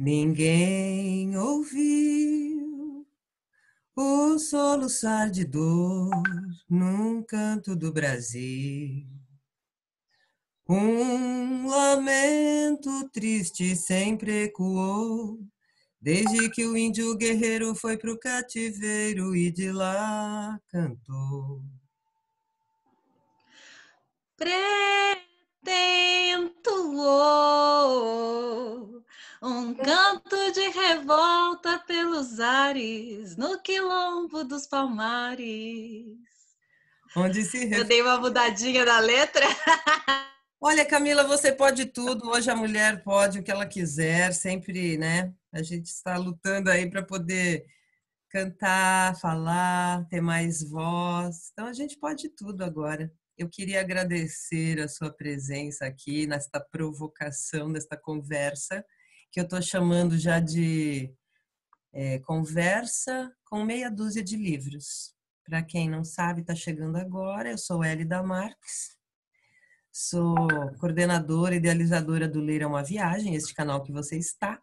Ninguém ouviu o soluçar de dor num canto do Brasil. Um lamento triste sempre ecoou, desde que o índio guerreiro foi pro cativeiro e de lá cantou. Pretentuou um canto de revolta pelos ares, no quilombo dos Palmares. Onde se Eu dei uma mudadinha na letra. Olha, Camila, você pode tudo. Hoje a mulher pode o que ela quiser, sempre, né? A gente está lutando aí para poder cantar, falar, ter mais voz. Então a gente pode tudo agora. Eu queria agradecer a sua presença aqui nesta provocação, nesta conversa, que eu estou chamando já de conversa com meia dúzia de livros. Para quem não sabe, está chegando agora. Eu sou Hélida Marques. Sou coordenadora e idealizadora do Ler é uma Viagem, este canal que você está.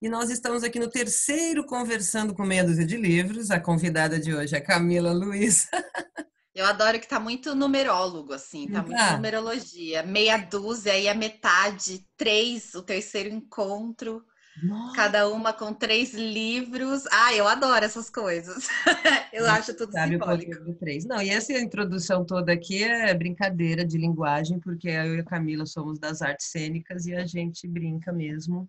E nós estamos aqui no terceiro Conversando com Meia Dúzia de Livros. A convidada de hoje é Camila Luiz. Eu adoro que tá muito numerólogo, assim, tá muito Tá. numerologia. Meia dúzia, aí a metade, três, o terceiro encontro, Nossa, cada uma com 3 livros. Ah, eu adoro essas coisas. Eu acho tudo sabe o simbólico. poder do três. Não, e essa introdução toda aqui é brincadeira de linguagem, porque eu e a Camila somos das artes cênicas e a gente brinca mesmo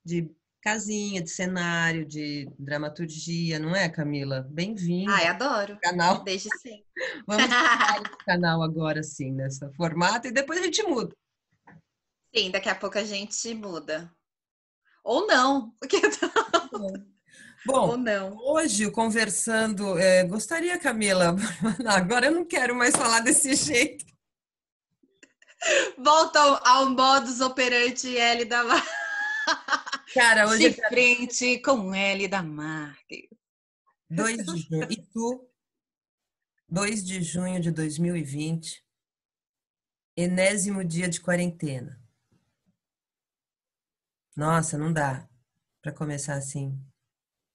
de casinha, de cenário, de dramaturgia, não é, Camila? Bem-vinda Ai, ao adoro. canal. Desde sempre. Vamos criar esse canal agora, sim, nessa formato, e depois a gente muda. Sim, daqui a pouco a gente muda. Ou não, porque ou Bom, não. hoje, o conversando, gostaria, Camila, agora eu não quero mais falar desse jeito. Volta ao modus operandi L da Mar. Cara, hoje De é dia frente com L da Marque. 2 de junho, e tu, 2 de junho de 2020, enésimo dia de quarentena. Nossa, não dá para começar assim,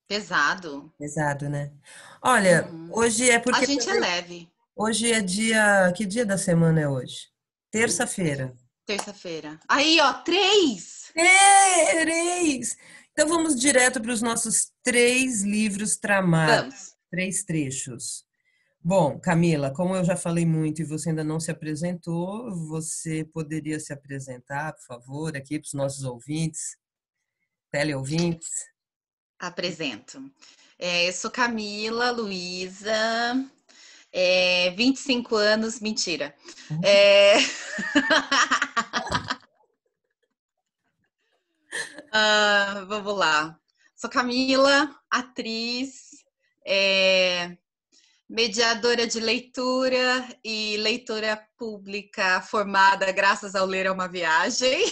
Pesado. pesado, né? Olha, Uhum. hoje é A porque gente é também, leve. hoje é dia, que dia da semana é hoje? Terça-feira. Terça-feira. Aí, ó, 3! Três! Então vamos direto para os nossos 3 livros tramados, Vamos. 3 trechos. Bom, Camila, como eu já falei muito e você ainda não se apresentou, você poderia se apresentar, por favor, aqui para os nossos ouvintes, teleouvintes? Apresento. Eu sou Camila Luísa, 25 anos, mentira. É, vamos lá. Sou Camila, atriz, é, mediadora de leitura e leitora pública formada graças ao Ler é uma Viagem.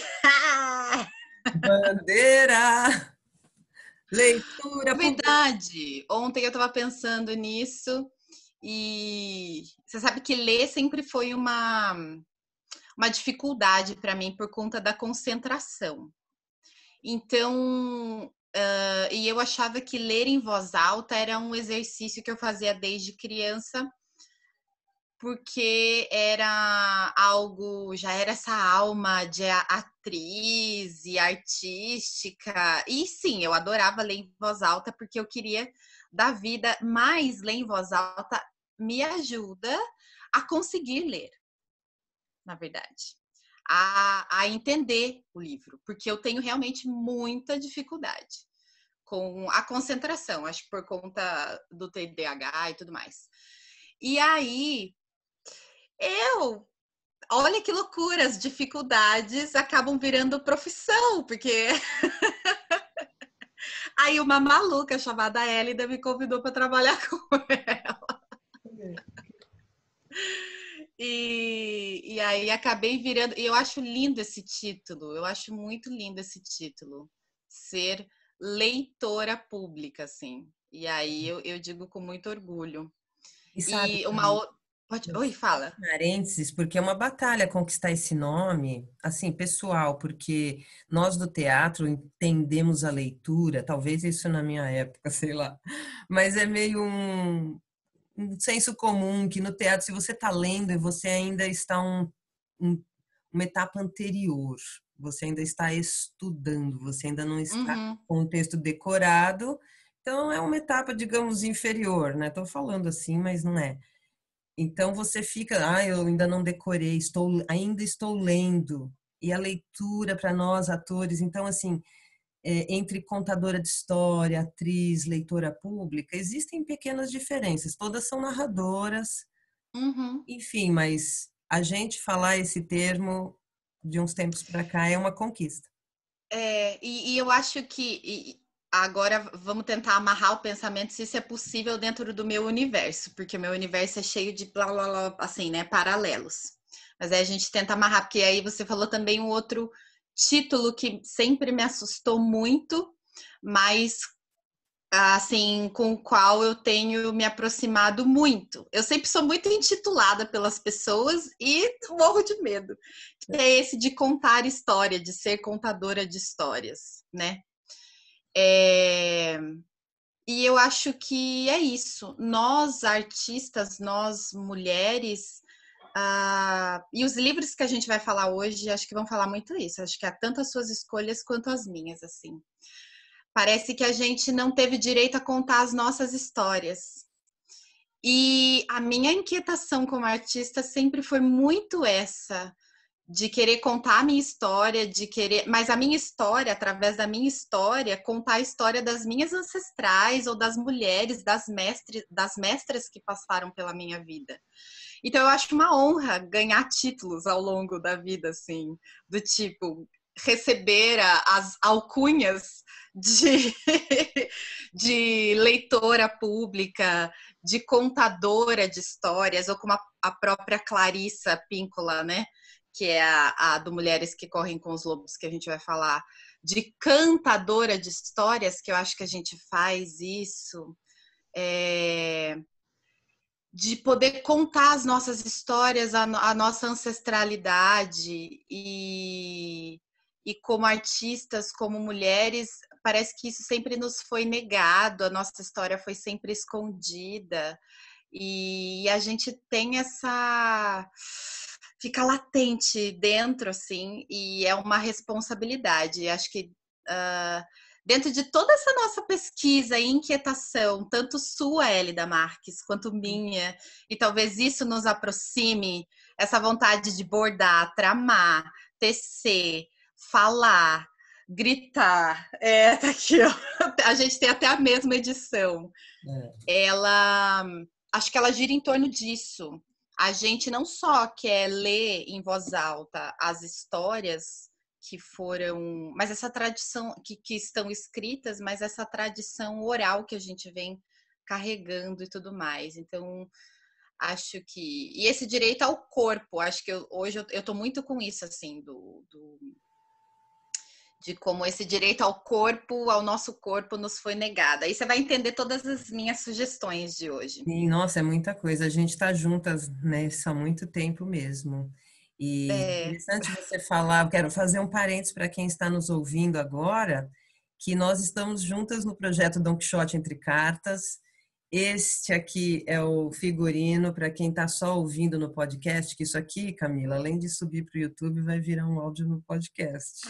Bandeira! Leitura pública. Verdade. Ontem eu estava pensando nisso e você sabe que ler sempre foi uma dificuldade para mim por conta da concentração. Então, e eu achava que ler em voz alta era um exercício que eu fazia desde criança, porque era algo, já era essa alma de atriz e artística. E sim, eu adorava ler em voz alta porque eu queria dar vida, mas ler em voz alta me ajuda a conseguir ler, na verdade. A entender o livro, porque eu tenho realmente muita dificuldade com a concentração, acho que por conta do TDAH e tudo mais. E aí, eu olha que loucura, as dificuldades acabam virando profissão, porque aí uma maluca chamada Hélida me convidou para trabalhar com ela. E aí acabei virando. E eu acho lindo esse título, eu acho muito lindo esse título. Ser leitora pública, assim. E aí eu digo com muito orgulho. E sabe, E Camila? Pode... Oi, fala. Parênteses, porque é uma batalha conquistar esse nome, assim, pessoal, porque nós do teatro entendemos a leitura, talvez isso na minha época, sei lá, mas é meio um senso comum que no teatro, se você está lendo, você ainda está um- uma etapa anterior, você ainda está estudando, você ainda não está Uhum. com o texto decorado, então é uma etapa, digamos, inferior, né? Estou falando assim, mas não é. Então você fica, eu ainda não decorei, ainda estou lendo. E a leitura para nós atores, então assim, entre contadora de história, atriz, leitora pública, existem pequenas diferenças. Todas são narradoras, Uhum. enfim, mas a gente falar esse termo de uns tempos para cá é uma conquista. E eu acho que agora vamos tentar amarrar o pensamento se isso é possível dentro do meu universo, porque o meu universo é cheio de blá blá blá, assim, né, paralelos. Mas aí a gente tenta amarrar, porque aí você falou também um outro título que sempre me assustou muito, mas assim, com o qual eu tenho me aproximado muito. Eu sempre sou muito intitulada pelas pessoas e morro de medo. Que é esse de contar história, de ser contadora de histórias, né? É... E eu acho que é isso. Nós, artistas, nós, mulheres, e os livros que a gente vai falar hoje, acho que vão falar muito isso. Acho que há tanto as suas escolhas quanto as minhas, assim. Parece que a gente não teve direito a contar as nossas histórias. E a minha inquietação como artista sempre foi muito essa, de querer contar a minha história, mas a minha história, através da minha história, contar a história das minhas ancestrais ou das mulheres, das mestras que passaram pela minha vida. Então eu acho uma honra ganhar títulos ao longo da vida, assim, do tipo receber as alcunhas de, de leitora pública, de contadora de histórias, ou como a própria Clarissa Píncola, né? Que é a do Mulheres que Correm com os Lobos, que a gente vai falar, de cantadora de histórias, que eu acho que a gente faz isso. De poder contar as nossas histórias, a nossa ancestralidade e como artistas, como mulheres, parece que isso sempre nos foi negado, a nossa história foi sempre escondida e a gente tem essa fica latente dentro assim e é uma responsabilidade. Acho que dentro de toda essa nossa pesquisa e inquietação, tanto sua, Hélida Marques, quanto minha, e talvez isso nos aproxime, essa vontade de bordar, tramar, tecer, falar, gritar, tá aqui, ó. A gente tem até a mesma edição. É. Ela, acho que ela gira em torno disso. A gente não só quer ler em voz alta as histórias que foram, mas essa tradição que estão escritas, mas essa tradição oral que a gente vem carregando e tudo mais. Então, acho que e esse direito ao corpo, acho que hoje eu tô muito com isso assim de como esse direito ao corpo, ao nosso corpo, nos foi negado. Aí você vai entender todas as minhas sugestões de hoje. Sim, nossa, é muita coisa. A gente está juntas, né, há muito tempo mesmo. E É, interessante você falar, eu quero fazer um parênteses para quem está nos ouvindo agora, que nós estamos juntas no projeto Don Quixote Entre Cartas. Este aqui é o figurino para quem está só ouvindo no podcast, que isso aqui, Camila, além de subir para o YouTube, vai virar um áudio no podcast.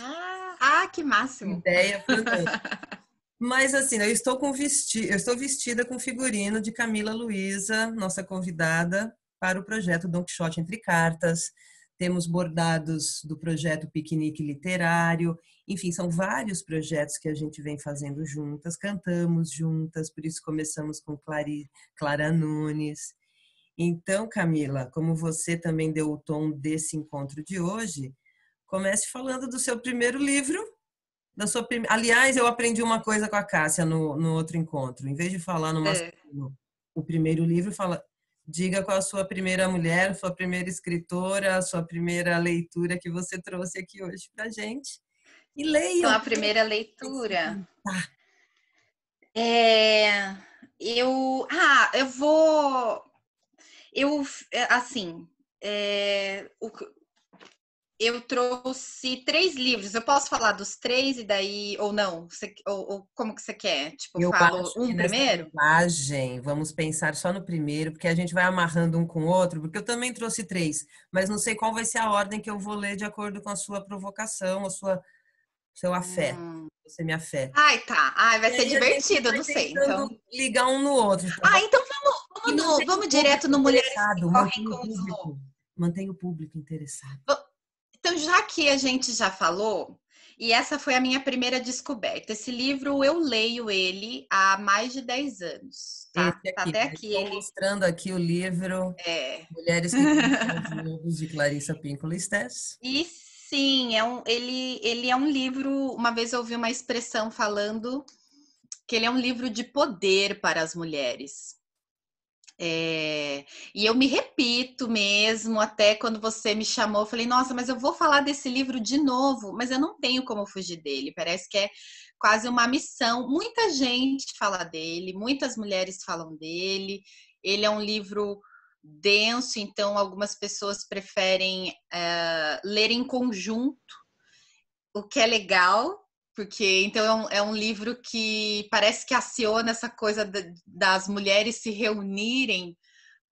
que máximo. Ideia para mas assim, eu estou vestida com figurino de Camila Luiza, nossa convidada para o projeto Don Quixote Entre Cartas. Temos bordados do projeto Piquenique Literário. Enfim, são vários projetos que a gente vem fazendo juntas, cantamos juntas, por isso começamos com Clara Nunes. Então, Camila, como você também deu o tom desse encontro de hoje, comece falando do seu primeiro livro, aliás, eu aprendi uma coisa com a Cássia no outro encontro. Em vez de falar no É. masculino o primeiro livro, diga qual a sua primeira mulher, sua primeira escritora, sua primeira leitura que você trouxe aqui hoje para gente. E Então, leiam. a primeira leitura. Tá. É, eu vou. Assim, eu trouxe 3 livros. Eu posso falar dos 3 e daí, ou não? Ou como que você quer? Tipo, Eu falo acho que um nessa primeiro? linguagem, vamos pensar só no primeiro, porque a gente vai amarrando um com o outro, porque eu também trouxe 3, mas não sei qual vai ser a ordem que eu vou ler de acordo com a sua provocação, seu afeto, Hum. você me afeta. Ai, tá. Ai, vai E ser aí a gente divertido, eu vai não sei. tentando Então. ligar um no outro. Então, Ah, então e mantém o vamos direto público no Mulheres que interessado, Correm com os mantém o público interessado. Então, já que a gente já falou, e essa foi a minha primeira descoberta. Esse livro eu leio ele há mais de 10 anos, tá? Esse Tá aqui, até né? aqui Estou ele mostrando aqui o livro é. Mulheres que Correm com os Lobos, de Clarissa Pinkola Estés. E sim, ele é um livro. Uma vez eu ouvi uma expressão falando que ele é um livro de poder para as mulheres. E eu me repito mesmo, até quando você me chamou, eu falei, nossa, mas eu vou falar desse livro de novo, mas eu não tenho como fugir dele. Parece que é quase uma missão. Muita gente fala dele, muitas mulheres falam dele. Ele é um livro denso, então algumas pessoas preferem ler em conjunto, o que é legal, porque então é um livro que parece que aciona essa coisa das mulheres se reunirem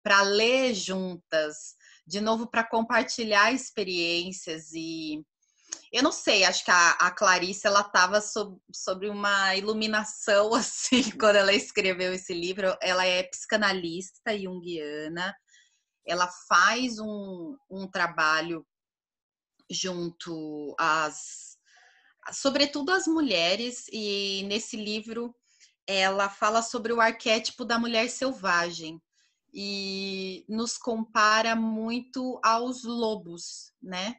para ler juntas, de novo para compartilhar experiências. E eu não sei, acho que a Clarice ela estava sobre uma iluminação assim quando ela escreveu esse livro. Ela é psicanalista junguiana, ela faz um trabalho junto sobretudo às mulheres, e nesse livro ela fala sobre o arquétipo da mulher selvagem e nos compara muito aos lobos, né?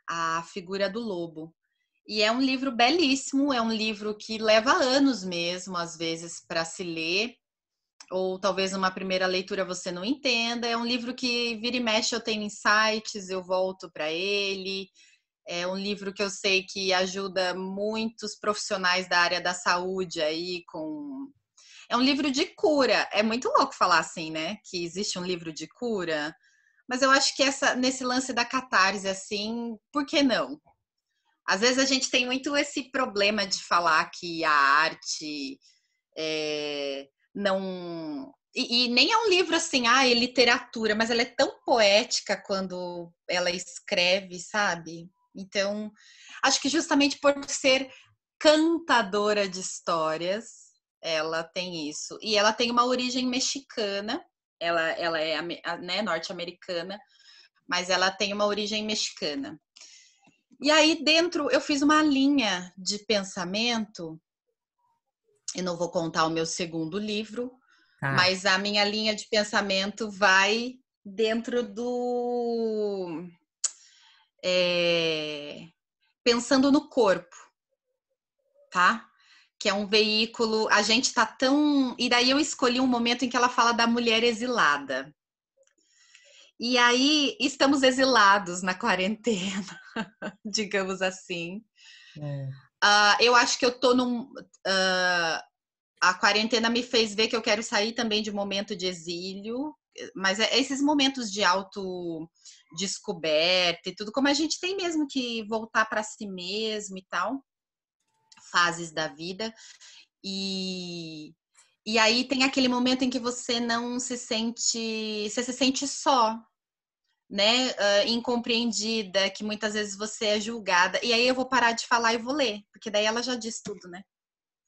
A figura do lobo. E é um livro belíssimo, é um livro que leva anos mesmo, às vezes, para se ler, ou talvez numa primeira leitura você não entenda. É um livro que vira e mexe, eu tenho insights, eu volto para ele. É um livro que eu sei que ajuda muitos profissionais da área da saúde aí com. É um livro de cura. É muito louco falar assim, né? Que existe um livro de cura. Mas eu acho que nesse lance da catarse, assim, por que não? Às vezes a gente tem muito esse problema de falar que a arte não. E nem é um livro assim, é literatura, mas ela é tão poética quando ela escreve, sabe? Então, acho que justamente por ser cantadora de histórias, ela tem isso. E ela tem uma origem mexicana, ela é né, norte-americana, mas ela tem uma origem mexicana. E aí, dentro, eu fiz uma linha de pensamento. Eu não vou contar o meu segundo livro, Tá. mas a minha linha de pensamento vai dentro do. Pensando no corpo, tá? Que é um veículo. A gente tá tão. E daí eu escolhi um momento em que ela fala da mulher exilada. E aí estamos exilados na quarentena, digamos assim. É. Eu acho que eu tô num. A quarentena me fez ver que eu quero sair também de um momento de exílio, mas esses momentos de autodescoberta e tudo, como a gente tem mesmo que voltar para si mesmo e tal, fases da vida. E, e aí tem aquele momento em que você não se sente, você se sente só, né? Incompreendida, que muitas vezes você é julgada. E aí eu vou parar de falar e vou ler, porque daí ela já diz tudo, né?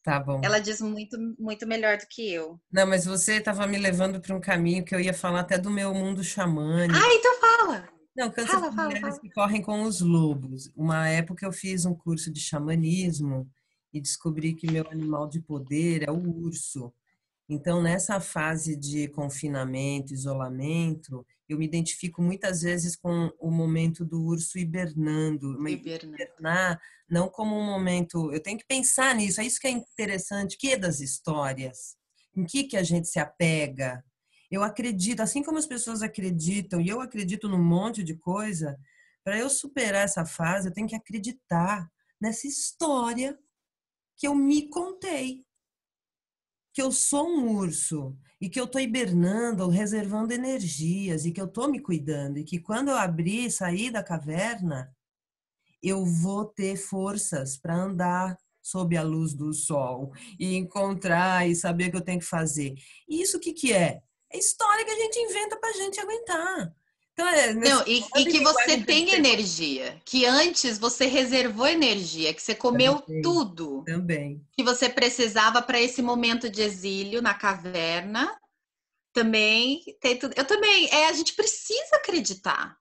Tá bom. Ela diz muito, muito melhor do que eu. Não, mas você estava me levando para um caminho que eu ia falar até do meu mundo xamânico. Então fala! Não, câncer Fala, de fala, mulheres fala. que correm com os lobos. Uma época eu fiz um curso de xamanismo e descobri que meu animal de poder é o urso. Então, nessa fase de confinamento, isolamento, eu me identifico muitas vezes com o momento do urso hibernando. Hibernando. Hibernar não como um momento. Eu tenho que pensar nisso, é isso que é interessante. Que é das histórias? Em que a gente se apega? Eu acredito, assim como as pessoas acreditam, e eu acredito num monte de coisa, para eu superar essa fase, eu tenho que acreditar nessa história que eu me contei. que eu sou um urso e que eu estou hibernando, reservando energias e que eu estou me cuidando e que quando eu abrir, sair da caverna, eu vou ter forças para andar sob a luz do sol e encontrar e saber o que eu tenho que fazer. E isso o que que é? É história que a gente inventa para a gente aguentar. Então, Não, nesse e que você linguagem tem energia, que antes você reservou energia, que você comeu também, tudo também. que você precisava para esse momento de exílio na caverna. Também tem tudo. Eu também. A gente precisa acreditar.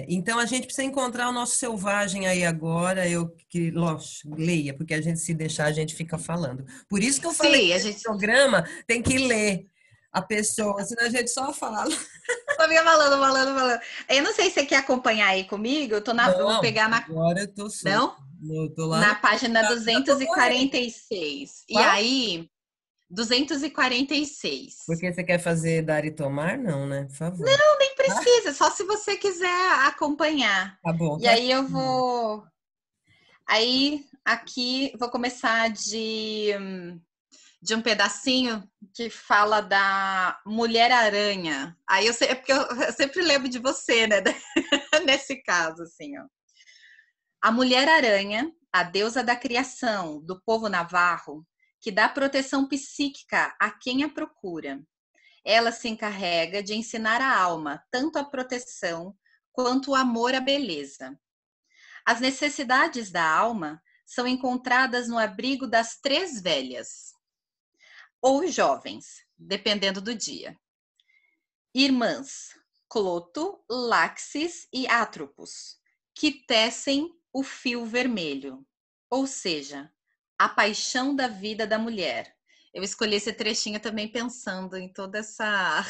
Então a gente precisa encontrar o nosso selvagem aí agora. Eu que lógico, leia, porque a gente se deixar a gente fica falando. Por isso que eu falei Sim, que a esse gente programa tem que ler a pessoa, senão a gente só fala. só fica falando, falando, falando. Eu não sei se você quer acompanhar aí comigo. Eu vou Não, pegar na. agora eu tô solto. Não? Eu tô lá Na página já tô correndo. 246. E Qual? aí, 246. Porque você quer fazer dar e tomar? Não, né? Por favor. Não, nem Ah, precisa, só se você quiser acompanhar. tá bom, E tô aí eu aqui. vou. Aí, aqui, vou começar de um pedacinho que fala da Mulher-Aranha. Aí é porque eu sempre lembro de você, né? Nesse caso, assim, ó. A Mulher-Aranha, a deusa da criação do povo navarro, que dá proteção psíquica a quem a procura. Ela se encarrega de ensinar a alma tanto a proteção quanto o amor à beleza. As necessidades da alma são encontradas no abrigo das três velhas, ou jovens, dependendo do dia. Irmãs Cloto, Laxis e Atropos, que tecem o fio vermelho, ou seja, a paixão da vida da mulher. Eu escolhi esse trechinho também pensando em toda essa.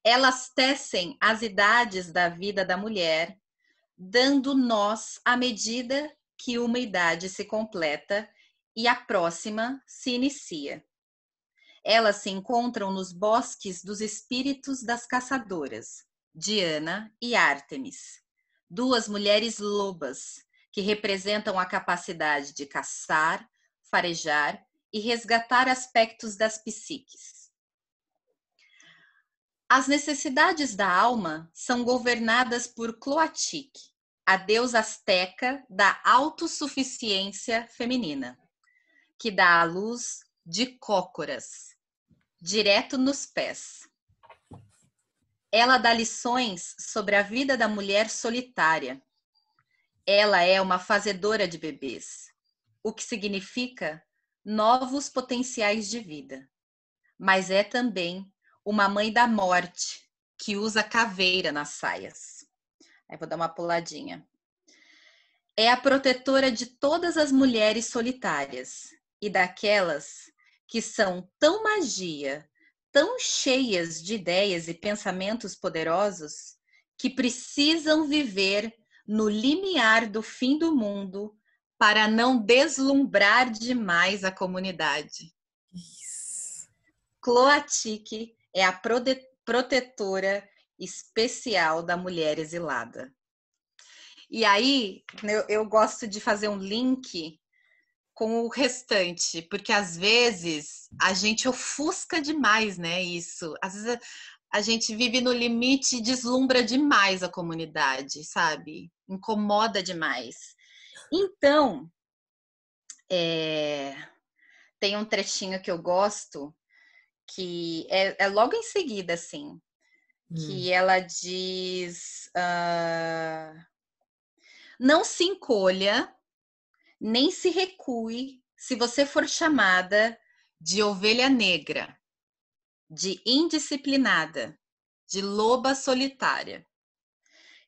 Elas tecem as idades da vida da mulher, dando nós à medida que uma idade se completa e a próxima se inicia. Elas se encontram nos bosques dos espíritos das caçadoras, Diana e Ártemis, duas mulheres lobas que representam a capacidade de caçar, farejar e resgatar aspectos das psiques. As necessidades da alma são governadas por Cloatique, a deusa asteca da autossuficiência feminina, que dá à luz de cócoras, direto nos pés. Ela dá lições sobre a vida da mulher solitária. Ela é uma fazedora de bebês, o que significa novos potenciais de vida. Mas é também uma mãe da morte, que usa caveira nas saias. Aí vou dar uma puladinha. É a protetora de todas as mulheres solitárias e daquelas que são tão magia, tão cheias de ideias e pensamentos poderosos, que precisam viver no limiar do fim do mundo para não deslumbrar demais a comunidade. Isso. Cloatique é a protetora especial da mulher exilada. E aí, eu gosto de fazer um link com o restante, porque às vezes a gente ofusca demais, né? Isso. Às vezes a gente vive no limite e deslumbra demais a comunidade, sabe? Incomoda demais. Então, tem um trechinho que eu gosto, que é logo em seguida, assim, Hum. que ela diz: não se encolha, nem se recue se você for chamada de ovelha negra, de indisciplinada, de loba solitária.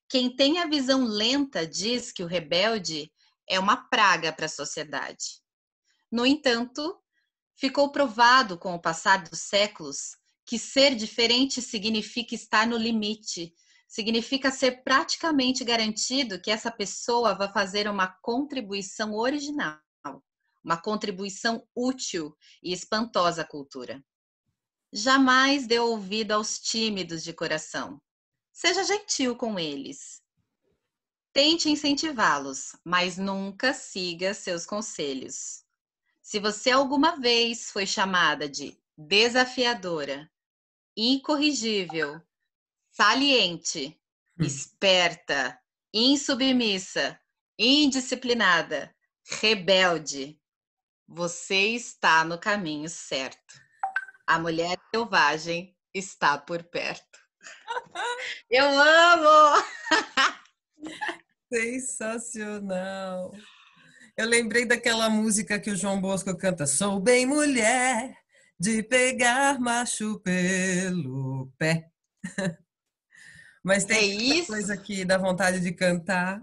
Quem tem a visão lenta diz que o rebelde é uma praga para a sociedade. No entanto, ficou provado com o passar dos séculos que ser diferente significa estar no limite, significa ser praticamente garantido que essa pessoa vai fazer uma contribuição original, uma contribuição útil e espantosa à cultura. Jamais dê ouvido aos tímidos de coração. Seja gentil com eles. Tente incentivá-los, mas nunca siga seus conselhos. Se você alguma vez foi chamada de desafiadora, incorrigível, saliente, esperta, insubmissa, indisciplinada, rebelde, você está no caminho certo. A mulher selvagem está por perto. Eu amo! Sensacional! Eu lembrei daquela música que o João Bosco canta: Sou bem mulher de pegar macho pelo pé. Mas tem É tanta isso. coisa que dá vontade de cantar.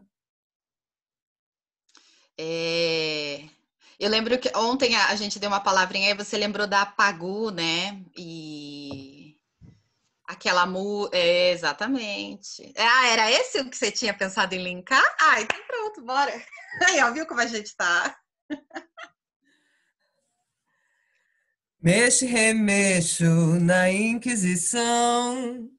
Eu lembro que ontem a gente deu uma palavrinha e você lembrou da Pagu, né? E aquela exatamente. Ah, era esse o que você tinha pensado em linkar? Ah, então pronto, bora. Aí, ó, viu como a gente tá? Mexe, remexo na Inquisição.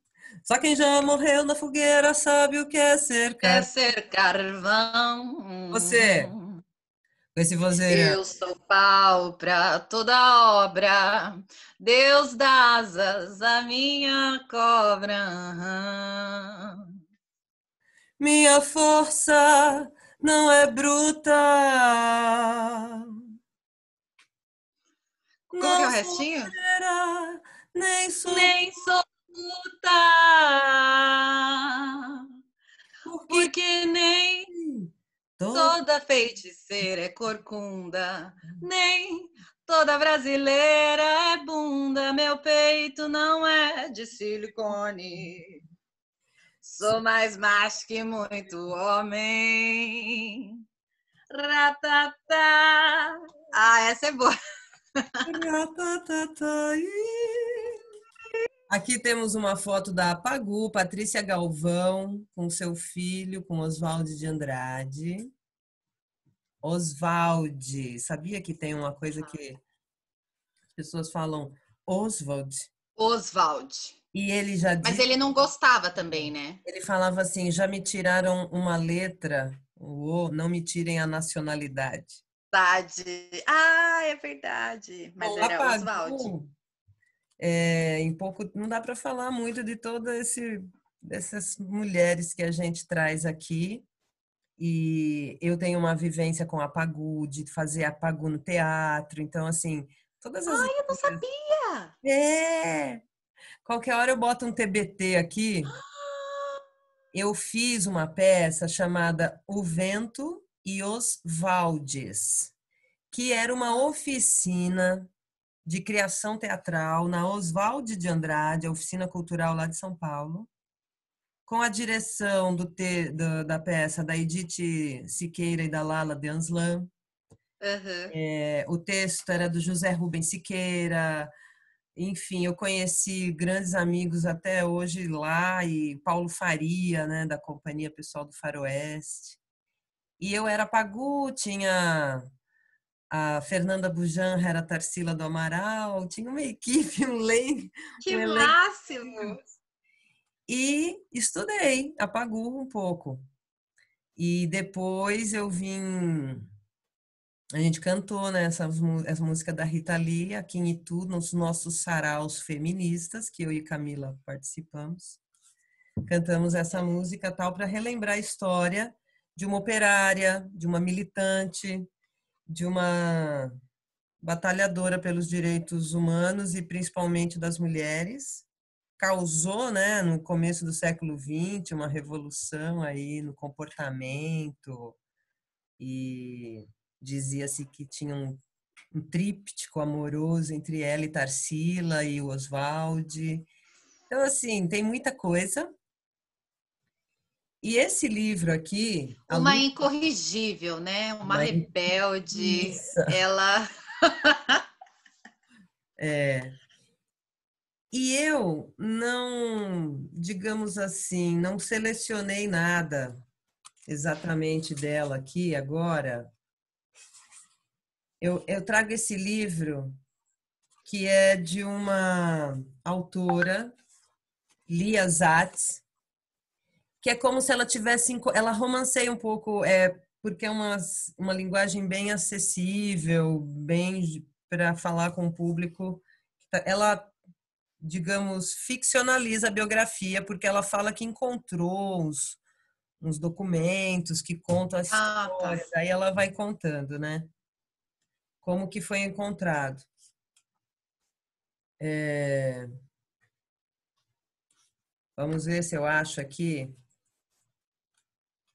Só quem já morreu na fogueira sabe o que é ser Quer carvão. ser carvão? Você, com esse vozeirão. Eu sou pau pra toda obra, Deus dá asas à minha cobra. Minha força não é bruta. Como que é o Não sou restinho? fera, nem sou Nem sou puta, porque porque nem todo toda feiticeira é corcunda, nem toda brasileira é bunda. Meu peito não é de silicone. Sou mais macho que muito homem. Ratatá. Ah, essa é boa. Aqui temos uma foto da Pagu, Patrícia Galvão, com seu filho, com Oswald de Andrade. Oswald, sabia que tem uma coisa que as pessoas falam Oswald? Oswald. E ele já Mas disse, ele não gostava também, né? ele falava assim, já me tiraram uma letra, o, não me tirem a nacionalidade. Verdade. Ah, é verdade. Mas Bom, a era Oswald. Pagu, em pouco, não dá para falar muito de dessas mulheres que a gente traz aqui. E eu tenho uma vivência com a Pagu, de fazer a Pagu no teatro. Então, assim, todas as Ai, eu não histórias. sabia. É! Qualquer hora eu boto um TBT aqui. Eu fiz uma peça chamada O Vento e os Valdes, que era uma oficina de criação teatral na Oswald de Andrade, a oficina cultural lá de São Paulo, com a direção da peça da Edith Siqueira e da Lala Denslan. Uhum. O texto era do José Rubens Siqueira. Enfim, eu conheci grandes amigos até hoje lá, e Paulo Faria, né, da Companhia Pessoal do Faroeste. E eu era Pagu, tinha a Fernanda Bujan, era a Tarsila do Amaral, tinha uma equipe, Que um elenco. máximo! E estudei a Pagu um pouco. E depois eu vim. A gente cantou, né, essa música da Rita Lee aqui em Itu, nos nossos saraus feministas, que eu e Camila participamos. Cantamos essa música tal para relembrar a história de uma operária, de uma militante, de uma batalhadora pelos direitos humanos e principalmente das mulheres. Causou, né, no começo do século XX, uma revolução aí no comportamento, e dizia-se que tinha um tríptico amoroso entre ela e Tarsila e o Oswald. Então, assim, tem muita coisa. E esse livro aqui, A Uma Luta incorrigível, né? Uma da rebelde. Injustiça, Ela. é. E eu não, digamos assim, não selecionei nada exatamente dela aqui agora. Eu trago esse livro que é de uma autora, Lia Zatz, que é como se ela tivesse, ela romanceia um pouco, porque é uma linguagem bem acessível, bem para falar com o público. Ela, digamos, ficcionaliza a biografia, porque ela fala que encontrou uns documentos que contam a Ah, tá. história, daí ela vai contando, né? Como que foi encontrado. Vamos ver se eu acho aqui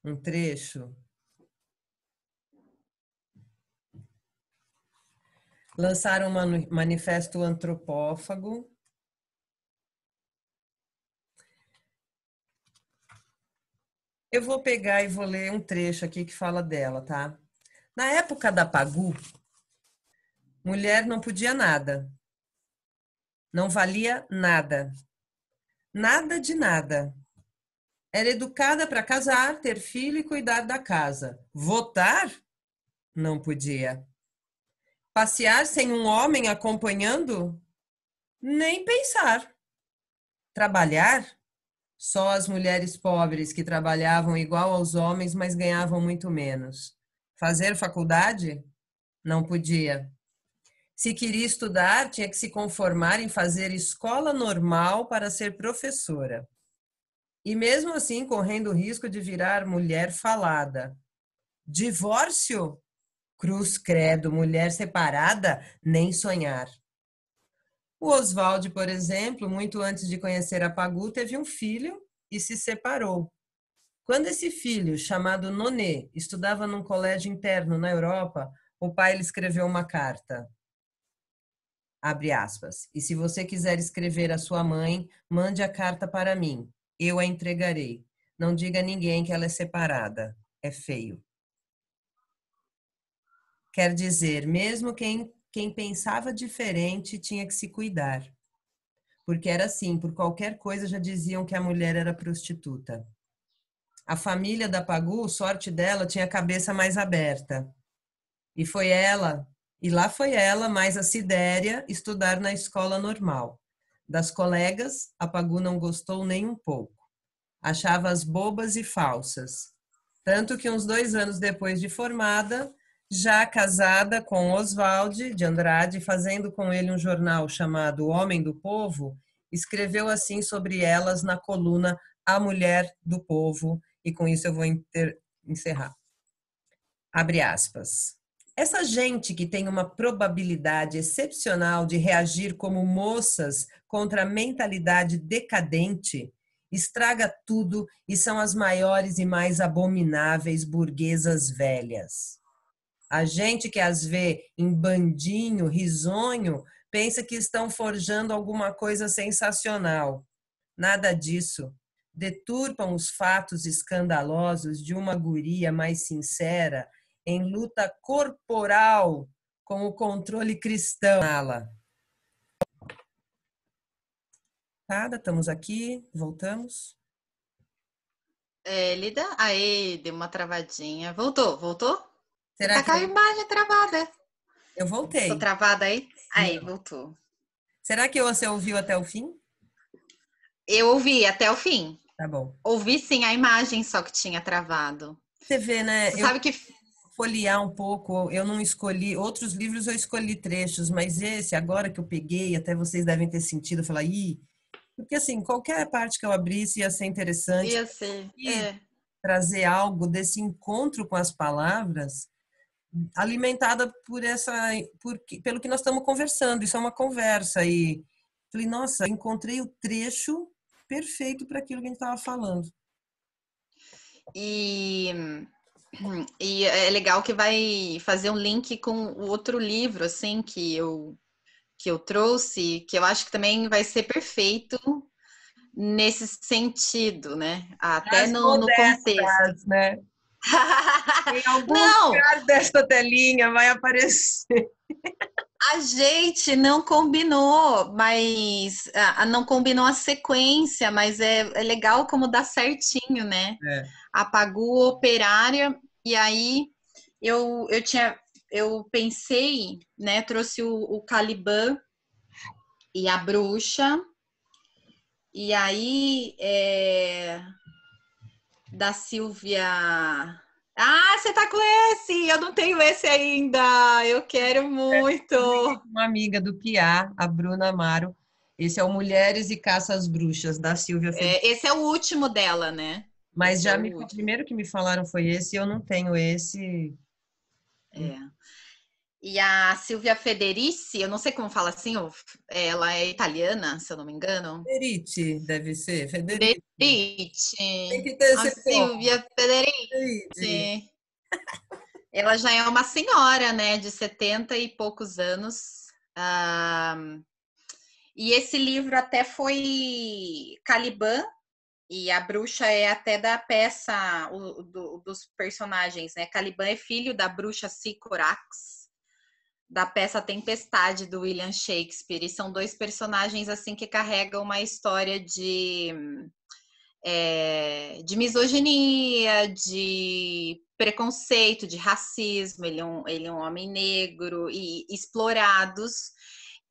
um trecho. Lançaram um manifesto antropófago. Eu vou pegar e vou ler um trecho aqui que fala dela, tá? Na época da Pagu, mulher não podia nada, não valia nada, nada de nada. Era educada para casar, ter filho e cuidar da casa. Votar? Não podia. Passear sem um homem acompanhando? Nem pensar. Trabalhar? Só as mulheres pobres que trabalhavam igual aos homens, mas ganhavam muito menos. Fazer faculdade? Não podia. Se queria estudar, tinha que se conformar em fazer escola normal para ser professora. E mesmo assim, correndo o risco de virar mulher falada. Divórcio? Cruz credo, mulher separada? Nem sonhar. O Oswald, por exemplo, muito antes de conhecer a Pagu, teve um filho e se separou. Quando esse filho, chamado Noné, estudava num colégio interno na Europa, o pai lhe escreveu uma carta. Abre aspas. E se você quiser escrever à sua mãe, mande a carta para mim. Eu a entregarei. Não diga a ninguém que ela é separada. É feio. Quer dizer, mesmo quem pensava diferente tinha que se cuidar. Porque era assim, por qualquer coisa já diziam que a mulher era prostituta. A família da Pagu, sorte dela, tinha a cabeça mais aberta. E foi ela, e lá foi ela, mais a Sidéria, estudar na escola normal. Das colegas, a Pagu não gostou nem um pouco. Achava-as bobas e falsas. Tanto que uns 2 anos depois de formada, já casada com Oswald de Andrade, fazendo com ele um jornal chamado O Homem do Povo, escreveu assim sobre elas na coluna A Mulher do Povo, e com isso eu vou encerrar. Abre aspas. Essa gente que tem uma probabilidade excepcional de reagir como moças contra a mentalidade decadente, estraga tudo e são as maiores e mais abomináveis burguesas velhas. A gente que as vê em bandinho, risonho, pensa que estão forjando alguma coisa sensacional. Nada disso. Deturpam os fatos escandalosos de uma guria mais sincera em luta corporal com o controle cristão. Nada, estamos aqui, voltamos. Lida? Aê, deu uma travadinha. Voltou, voltou? Você Será tá que com a imagem travada. eu Tô voltei? travada aí? Aí, Não. voltou. Será que você ouviu até o fim? Eu ouvi até o fim. Tá bom. Ouvi sim a imagem, só que tinha travado. Você vê, né? Você Eu sabe que folhear um pouco, eu não escolhi, outros livros eu escolhi trechos, mas esse, agora que eu peguei, até vocês devem ter sentido, falar, ih, porque assim, qualquer parte que eu abrisse ia ser interessante, ia ser. e trazer algo desse encontro com as palavras, alimentada por pelo que nós estamos conversando, isso é uma conversa, e falei, nossa, encontrei o trecho perfeito para aquilo que a gente estava falando. E, e é legal que vai fazer um link com o outro livro, assim, que eu trouxe, que eu acho que também vai ser perfeito nesse sentido, né? Até As no contexto. modestas, né? Em algum Não, lugar desta telinha vai aparecer. a gente não combinou, mas não combinou a sequência, mas é legal como dá certinho, né? É. Apagou operária, e aí eu pensei, né? Trouxe o Caliban e a bruxa, e aí da Silvia. Ah, você tá com esse? Eu não tenho esse ainda. Eu quero muito. Publiquei com uma amiga do Piá, a Bruna Amaro. Esse é o Mulheres e Caça às Bruxas, da Silvia Fedeli. É, esse é o último dela, né? Mas Esse é já o me, o último. primeiro que me falaram foi esse, e eu não tenho esse. É. E a Silvia Federici, eu não sei como fala assim, ela é italiana, se eu não me engano. Federici, deve ser. Federici. Tem Federici. que ter A esse tom. Silvia Federici. Federici. Ela já é uma senhora, né, de 70 e poucos anos. Ah, e esse livro até foi Caliban, e a bruxa é até da peça dos personagens, né? Caliban é filho da bruxa Sycorax, da peça Tempestade, do William Shakespeare. E são dois personagens assim que carregam uma história de misoginia, de preconceito, de racismo. Ele é um homem negro e explorados.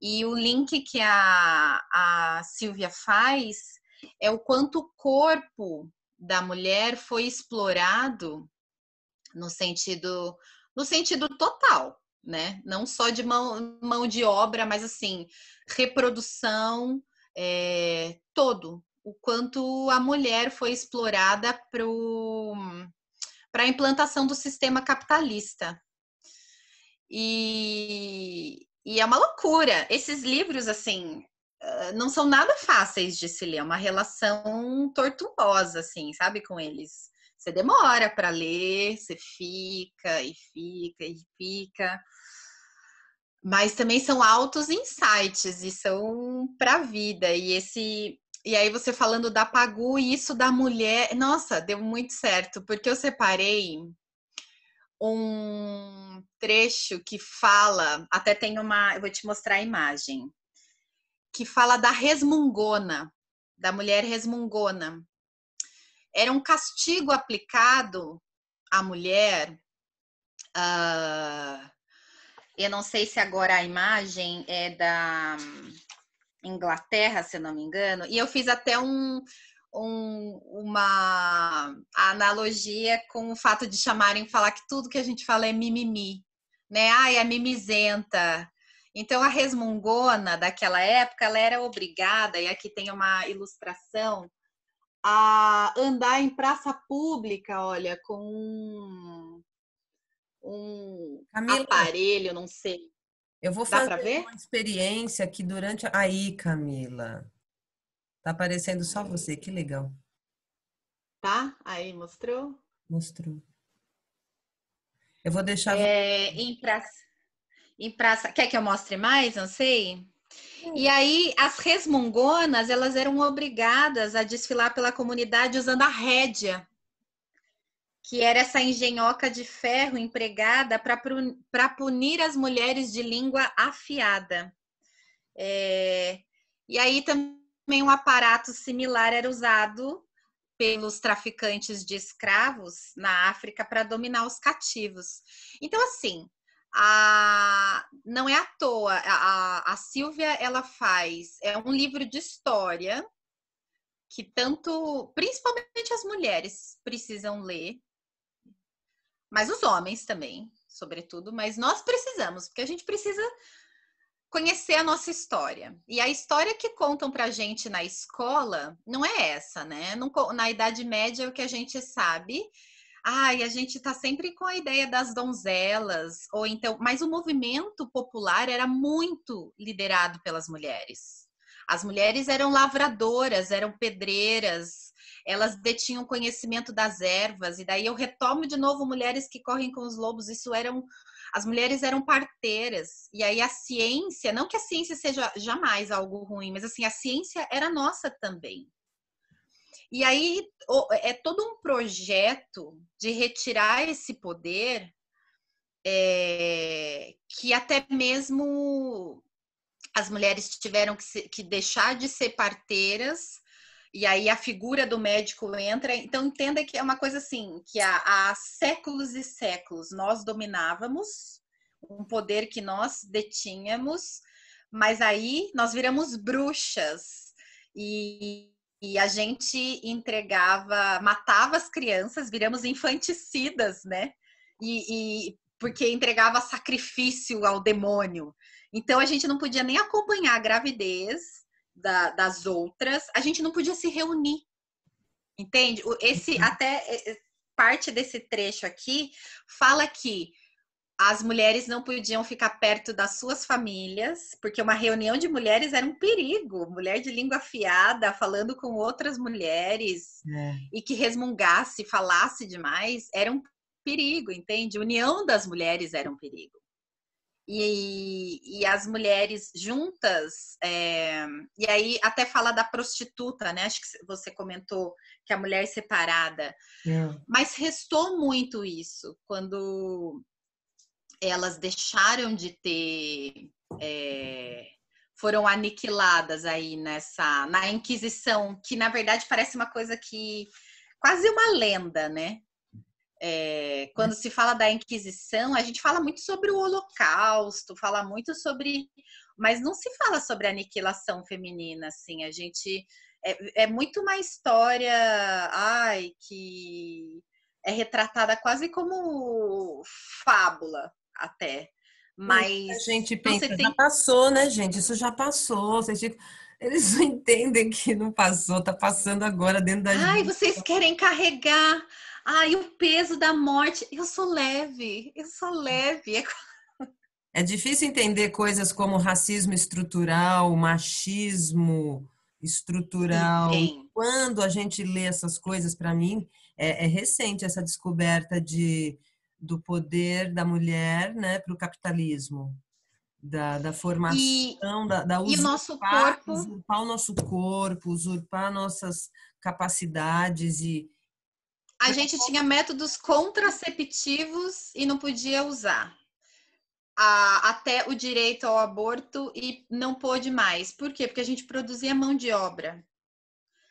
E o link que a Silvia faz é o quanto o corpo da mulher foi explorado no sentido, no sentido total, né? Não só de mão de obra, mas assim, reprodução, todo. O quanto a mulher foi explorada para a implantação do sistema capitalista. E é uma loucura. Esses livros, assim, não são nada fáceis de se ler. É uma relação tortuosa, assim, sabe, com eles. Você demora para ler, você fica e fica e fica. Mas também são altos insights e são para a vida. E aí você falando da Pagu e isso da mulher, nossa, deu muito certo, porque eu separei um trecho que fala, até tem uma, eu vou te mostrar a imagem, que fala da resmungona, da mulher resmungona. Era um castigo aplicado à mulher. Eu não sei se agora a imagem é da Inglaterra, se eu não me engano, e eu fiz até uma analogia com o fato de chamarem, falar que tudo que a gente fala é mimimi, né? Ai, a mimizenta. Então, a resmungona daquela época, ela era obrigada, e aqui tem uma ilustração, a andar em praça pública, olha, com um Camila, aparelho, não sei. eu vou Dá para fazer ver? uma experiência aqui durante. Aí, Camila. Tá aparecendo só você, que legal. Tá? Aí, mostrou? Mostrou. Eu vou deixar. É, em praça. Quer que eu mostre mais? Não sei. E aí, as resmungonas, elas eram obrigadas a desfilar pela comunidade usando a rédea, que era essa engenhoca de ferro empregada para punir as mulheres de língua afiada. E aí também um aparato similar era usado pelos traficantes de escravos na África para dominar os cativos. Então, assim, não é à toa, a Silvia, ela faz, é um livro de história que tanto, principalmente as mulheres precisam ler, mas os homens também, sobretudo, mas nós precisamos, porque a gente precisa conhecer a nossa história. E a história que contam pra gente na escola não é essa, né? Na Idade Média, o que a gente sabe. Ai, a gente tá sempre com a ideia das donzelas, ou então, mas o movimento popular era muito liderado pelas mulheres. As mulheres eram lavradoras, eram pedreiras, elas detinham conhecimento das ervas, e daí eu retomo de novo mulheres que correm com os lobos, isso eram as mulheres eram parteiras, e aí a ciência, não que a ciência seja jamais algo ruim, mas assim, a ciência era nossa também. E aí é todo um projeto de retirar esse poder, que até mesmo as mulheres tiveram que deixar de ser parteiras, e aí a figura do médico entra. Então entenda que é uma coisa assim, que há séculos e séculos nós dominávamos um poder que nós detínhamos, mas aí nós viramos bruxas. E E a gente entregava, matava as crianças, viramos infanticidas, né? Porque entregava sacrifício ao demônio. Então a gente não podia nem acompanhar a gravidez das outras, a gente não podia se reunir, entende? Parte desse trecho aqui fala que as mulheres não podiam ficar perto das suas famílias, porque uma reunião de mulheres era um perigo. Mulher de língua afiada, falando com outras mulheres, e que resmungasse, falasse demais, era um perigo, entende? A união das mulheres era um perigo. E as mulheres juntas, e aí até fala da prostituta, né? Acho que você comentou que a mulher separada. Mas restou muito isso quando elas deixaram de ter, foram aniquiladas aí na Inquisição, que na verdade parece uma coisa que quase uma lenda, né? Quando se fala da Inquisição, a gente fala muito sobre o Holocausto, fala muito sobre, mas não se fala sobre a aniquilação feminina, assim. A gente é muito uma história, que é retratada quase como fábula até. Mas a gente então, pensa, já passou, né, gente? Isso já passou. Eles não entendem que não passou, tá passando agora dentro da gente. Vocês querem carregar. O peso da morte. Eu sou leve, eu sou leve. É difícil entender coisas como racismo estrutural, machismo estrutural. E Sim. quando a gente lê essas coisas, para mim, é recente essa descoberta do poder da mulher, né, para o capitalismo, da formação, da E o nosso usurpar, corpo. usurpar o nosso corpo, usurpar nossas capacidades e A gente tinha métodos contraceptivos e não podia usar. Até o direito ao aborto e não pôde mais. Por quê? Porque a gente produzia mão de obra.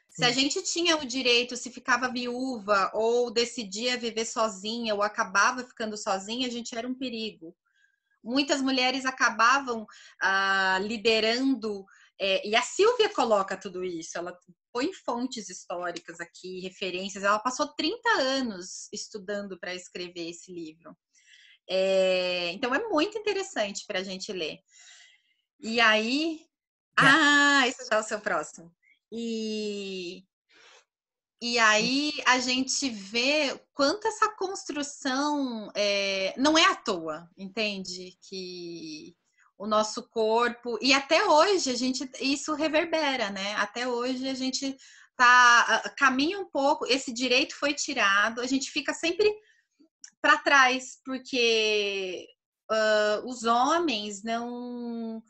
Se a gente tinha o direito, se ficava viúva ou decidia viver sozinha ou acabava ficando sozinha, a gente era um perigo. Muitas mulheres acabavam liderando, e a Silvia coloca tudo isso, ela põe fontes históricas aqui, referências, ela passou 30 anos estudando para escrever esse livro. Então é muito interessante para a gente ler. E aí, esse já é o seu próximo. E aí a gente vê quanto essa construção não é à toa, entende? Que o nosso corpo, e até hoje isso reverbera, né? Até hoje a gente caminha um pouco, esse direito foi tirado, a gente fica sempre para trás, porque os homens não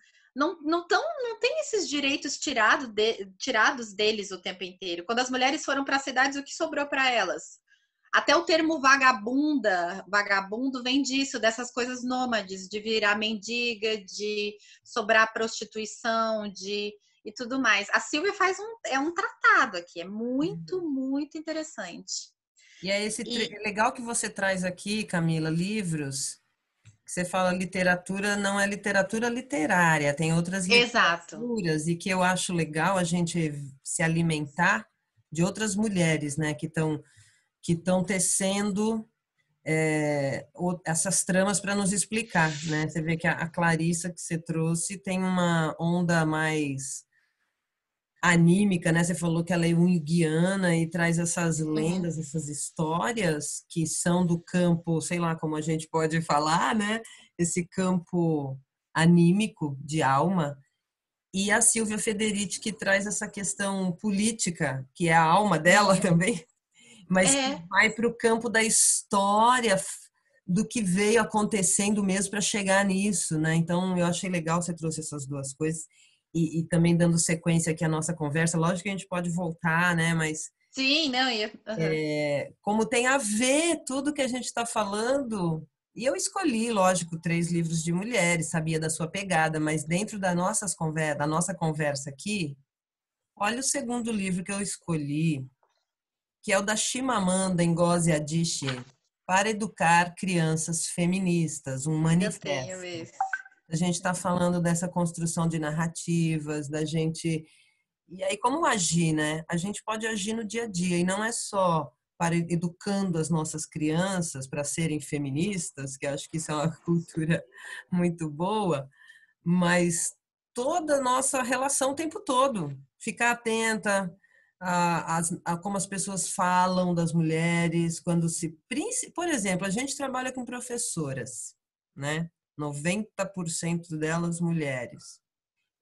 tem esses direitos tirados deles o tempo inteiro. Quando as mulheres foram para as cidades, o que sobrou para elas? Até o termo vagabundo vem disso, dessas coisas nômades, de virar mendiga, de sobrar prostituição, e tudo mais. A Silvia faz um tratado aqui, é muito, muito interessante. E é legal que você traz aqui, Camila, livros. Você fala literatura, não é literatura literária, tem outras Exato. literaturas, e que eu acho legal a gente se alimentar de outras mulheres, né, que estão tecendo essas tramas para nos explicar, né? Você vê que a Clarissa que você trouxe tem uma onda mais anímica, né? Você falou que ela é junguiana e traz essas lendas, essas histórias que são do campo, sei lá como a gente pode falar, né? Esse campo anímico de alma. E a Silvia Federici que traz essa questão política, que é a alma dela também, mas que vai para o campo da história, do que veio acontecendo mesmo para chegar nisso, né? Então eu achei legal você trouxe essas duas coisas. E também dando sequência aqui à nossa conversa, lógico que a gente pode voltar, né? Mas sim, não, como tem a ver tudo que a gente está falando, e eu escolhi, lógico, 3 livros de mulheres, sabia da sua pegada, mas dentro da nossa conversa aqui, olha o segundo livro que eu escolhi, que é o da Chimamanda Ngozi Adichie, Para Educar Crianças Feministas, um eu tenho manifesto. esse. A gente está falando dessa construção de narrativas, da gente E aí, como agir, né? A gente pode agir no dia a dia, e não é só para educando as nossas crianças para serem feministas, que acho que isso é uma cultura muito boa, mas toda a nossa relação o tempo todo. Ficar atenta a como as pessoas falam das mulheres, quando se... Por exemplo, a gente trabalha com professoras, né? 90% delas mulheres.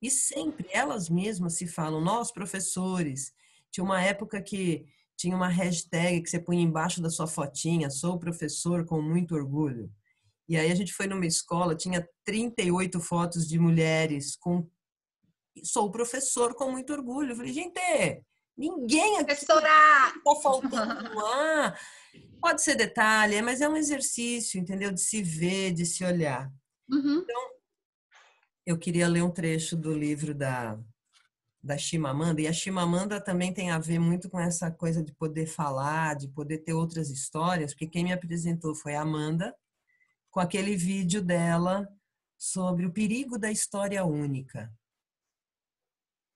E sempre elas mesmas se falam, nós professores. Tinha uma época que tinha uma hashtag que você punha embaixo da sua fotinha, sou professor com muito orgulho. E aí a gente foi numa escola, tinha 38 fotos de mulheres com sou professor com muito orgulho. Eu falei, gente, ninguém aqui Professora! está faltando lá. Pode ser detalhe, mas é um exercício, entendeu? De se ver, de se olhar. Uhum. Eu queria ler um trecho do livro da Chimamanda, e a Chimamanda também tem a ver muito com essa coisa de poder falar, de poder ter outras histórias, porque quem me apresentou foi a Amanda, com aquele vídeo dela sobre o perigo da história única,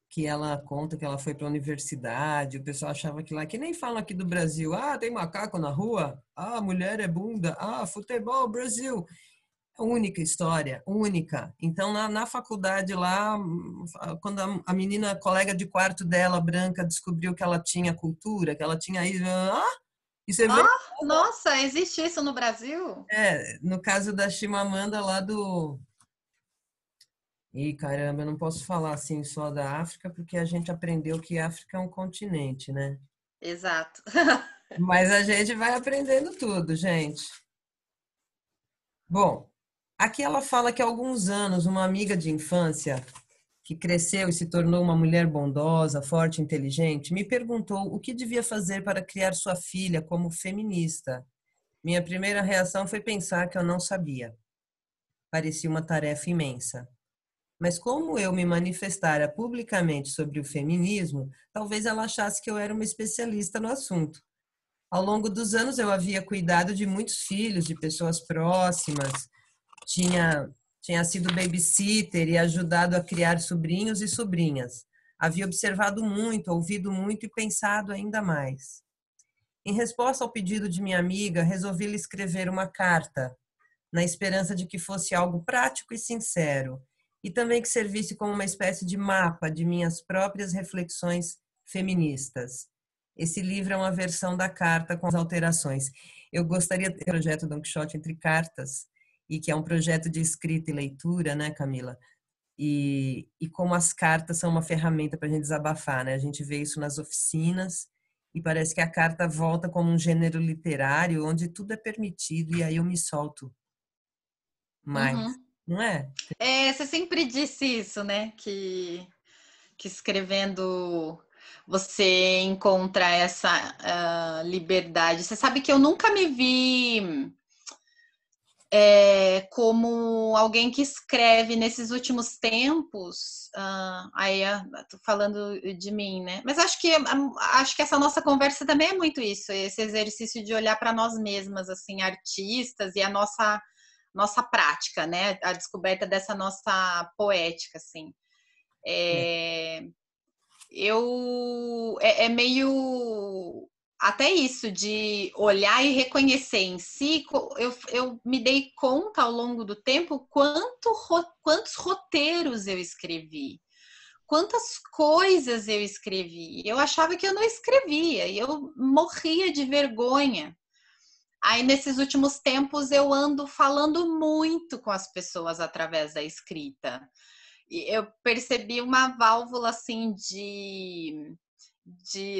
que ela conta que ela foi para a universidade, o pessoal achava que lá, que nem falam aqui do Brasil, ah, tem macaco na rua, ah, mulher é bunda, ah, futebol, Brasil. Única história, única. Então, na faculdade lá, quando a menina, a colega de quarto dela, branca, descobriu que ela tinha cultura, que ela tinha isso, e você vê, Oh, nossa, existe isso no Brasil? no caso da Chimamanda lá do... Ih, caramba, eu não posso falar assim só da África, porque a gente aprendeu que a África é um continente, né? Exato. Mas a gente vai aprendendo tudo, gente. Bom, aqui ela fala que há alguns anos, uma amiga de infância que cresceu e se tornou uma mulher bondosa, forte e inteligente, me perguntou o que devia fazer para criar sua filha como feminista. Minha primeira reação foi pensar que eu não sabia. Parecia uma tarefa imensa. Mas como eu me manifestara publicamente sobre o feminismo, talvez ela achasse que eu era uma especialista no assunto. Ao longo dos anos, eu havia cuidado de muitos filhos, de pessoas próximas, tinha, tinha sido babysitter e ajudado a criar sobrinhos e sobrinhas. Havia observado muito, ouvido muito e pensado ainda mais. Em resposta ao pedido de minha amiga, resolvi lhe escrever uma carta, na esperança de que fosse algo prático e sincero, e também que servisse como uma espécie de mapa de minhas próprias reflexões feministas. Esse livro é uma versão da carta com as alterações. Eu gostaria do projeto Don Quixote entre cartas, e que é um projeto de escrita e leitura, né, Camila? E como as cartas são uma ferramenta para a gente desabafar, né? A gente vê isso nas oficinas e parece que a carta volta como um gênero literário onde tudo é permitido e aí eu me solto mais, Uhum. não é? É, você sempre disse isso, né? Que escrevendo você encontra essa liberdade. Você sabe que eu nunca me vi como alguém que escreve nesses últimos tempos. Aí tô falando de mim, né? Mas acho que essa nossa conversa também é muito isso, esse exercício de olhar para nós mesmas, assim, artistas e a nossa prática, né? A descoberta dessa nossa poética, assim. É. É meio até isso de olhar e reconhecer em si. Eu me dei conta ao longo do tempo quantos roteiros eu escrevi, quantas coisas eu escrevi. Eu achava que eu não escrevia e eu morria de vergonha. Aí, nesses últimos tempos, eu ando falando muito com as pessoas através da escrita. E eu percebi uma válvula assim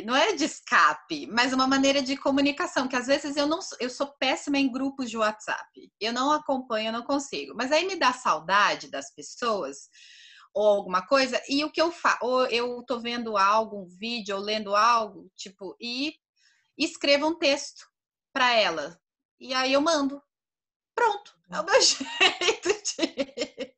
não é de escape, mas uma maneira de comunicação, que às vezes eu sou péssima em grupos de WhatsApp. Eu não acompanho, eu não consigo. Mas aí me dá saudade das pessoas ou alguma coisa, e o que eu faço? Ou eu tô vendo algo, um vídeo, ou lendo algo, tipo, e escrevo um texto para ela. E aí eu mando. Pronto. É o meu jeito de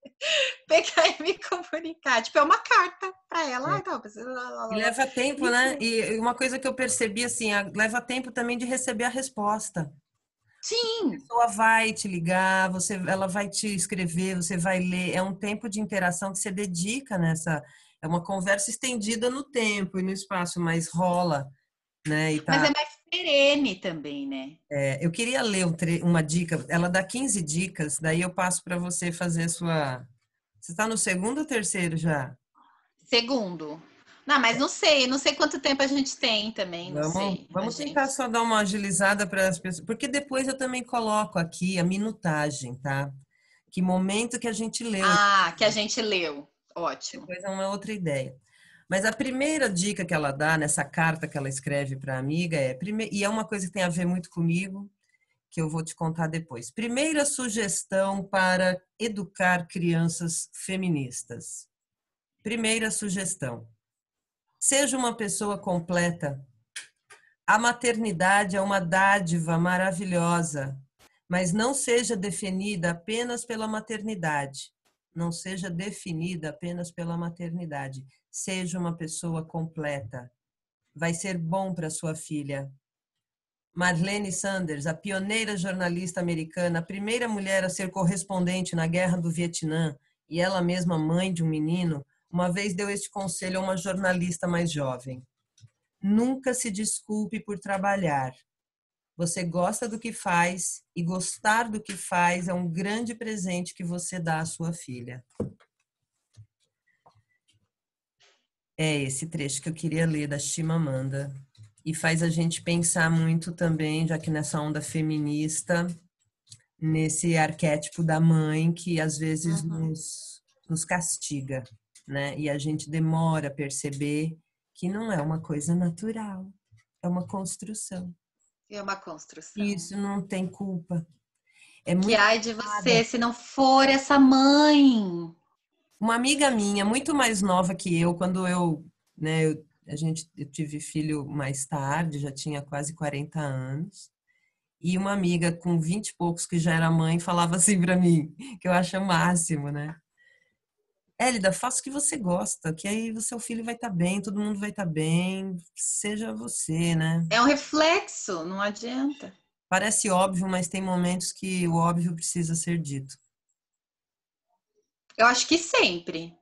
pegar e me comunicar. Tipo, é uma carta para ela. Ah, É. então, precisa. E leva tempo, né? Isso. E uma coisa que eu percebi, assim, leva tempo também de receber a resposta. A Sim, pessoa vai te ligar, ela vai te escrever, você vai ler. É um tempo de interação que você dedica nessa. é uma conversa estendida no tempo e no espaço, mas rola, né? Mas é mais perene também, né? Eu queria ler uma dica, ela dá 15 dicas, daí eu passo para você fazer a sua. Você está no segundo ou terceiro já? Segundo. Não, mas não sei quanto tempo a gente tem também, não sei. A Vamos tentar gente. só dar uma agilizada para as pessoas, porque depois eu também coloco aqui a minutagem, tá? Que momento que a gente leu. Ah, que a gente leu. Ótimo. Depois é uma outra ideia. Mas a primeira dica que ela dá nessa carta que ela escreve para a amiga e é uma coisa que tem a ver muito comigo, que eu vou te contar depois. Primeira sugestão para educar crianças feministas. Primeira sugestão: seja uma pessoa completa. A maternidade é uma dádiva maravilhosa, mas não seja definida apenas pela maternidade. Não seja definida apenas pela maternidade. Seja uma pessoa completa. Vai ser bom para sua filha. Marlene Sanders, a pioneira jornalista americana, a primeira mulher a ser correspondente na Guerra do Vietnã e ela mesma mãe de um menino, uma vez deu este conselho a uma jornalista mais jovem: nunca se desculpe por trabalhar. Você gosta do que faz e gostar do que faz é um grande presente que você dá à sua filha. É esse trecho que eu queria ler da Chimamanda. E faz a gente pensar muito também, já que nessa onda feminista, nesse arquétipo da mãe que às vezes Uhum. nos castiga, né? E a gente demora a perceber que não é uma coisa natural, é uma construção. É uma E construção. isso não tem culpa. É Que muito ai de você se não for essa mãe. uma amiga minha, muito mais nova que eu, quando né, eu tive filho mais tarde, já tinha quase 40 anos. E uma amiga com 20 e poucos que já era mãe falava assim para mim, que eu acho o máximo, né? Élida, faça o que você gosta, que aí o seu filho vai estar bem, todo mundo vai estar bem, seja você, né? É um reflexo, não adianta. Parece óbvio, mas tem momentos que o óbvio precisa ser dito. Eu acho que sempre,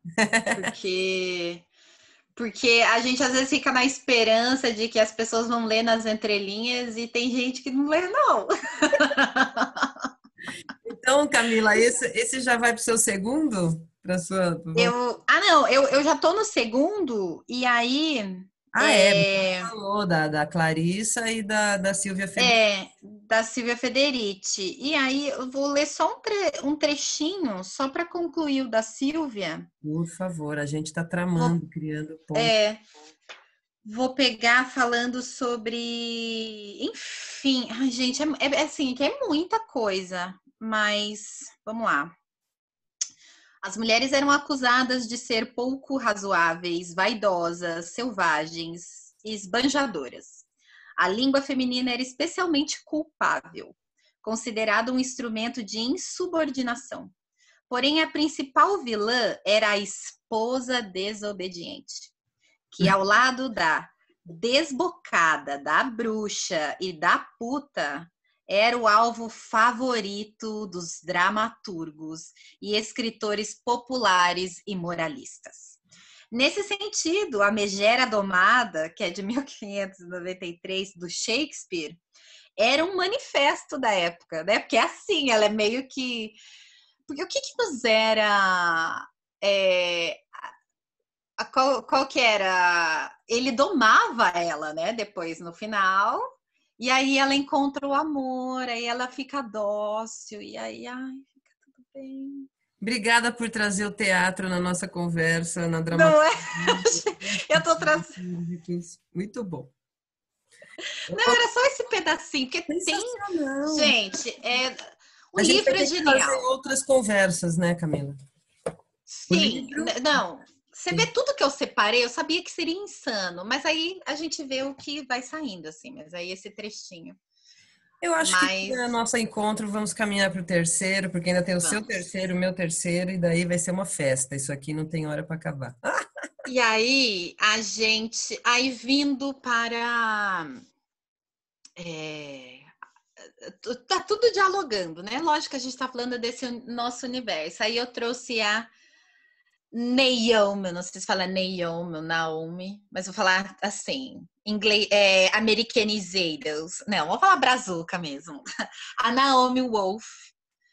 porque a gente às vezes fica na esperança de que as pessoas vão ler nas entrelinhas e tem gente que não lê, não. Então, Camila, esse já vai para o seu segundo? Para sua. Não, eu já tô no segundo, e aí Ah, é. é, Falou da Clarissa e da Silvia Federici. da Silvia Federici. E aí eu vou ler só um trechinho, só para concluir o da Silvia. Por favor, a gente está Vou, tramando, criando ponto. é, vou pegar falando sobre. Enfim, ai, gente, é assim, que é muita coisa, mas vamos lá. As mulheres eram acusadas de ser pouco razoáveis, vaidosas, selvagens e esbanjadoras. A língua feminina era especialmente culpável, considerada um instrumento de insubordinação. Porém, a principal vilã era a esposa desobediente, que ao lado da desbocada, da bruxa e da puta, era o alvo favorito dos dramaturgos e escritores populares e moralistas. Nesse sentido, a Megera Domada, que é de 1593, do Shakespeare, era um manifesto da época, né? Porque é assim, ela é meio que. Porque o que nos era. Qual que era? Ele domava ela, né? Depois, no final. E aí ela encontra o amor, aí ela fica dócil, e aí, ai, fica tudo bem. Obrigada por trazer o teatro na nossa conversa, na Não é? dramaturgia. Eu tô trazendo. Muito bom. Não, era só esse pedacinho, porque tem. Sensacional. Gente, o A gente vai livro é ter que fazer genial. outras conversas, né, Camila? O Sim, livro. não. Você vê Sim. tudo que eu separei, eu sabia que seria insano, mas aí a gente vê o que vai saindo, assim, mas aí esse trechinho. Eu acho que Mas no nosso encontro vamos caminhar para o terceiro, porque ainda tem o seu vamos. terceiro, o meu terceiro, e daí vai ser uma festa. Isso aqui não tem hora para acabar. E aí, aí vindo para. É, tá tudo dialogando, né? Lógico que a gente está falando desse nosso universo. Aí eu trouxe a Naomi, não sei se fala Naomi ou Naomi, mas vou falar assim, inglês, americanizados. Não, vou falar brazuca mesmo. A Naomi Wolf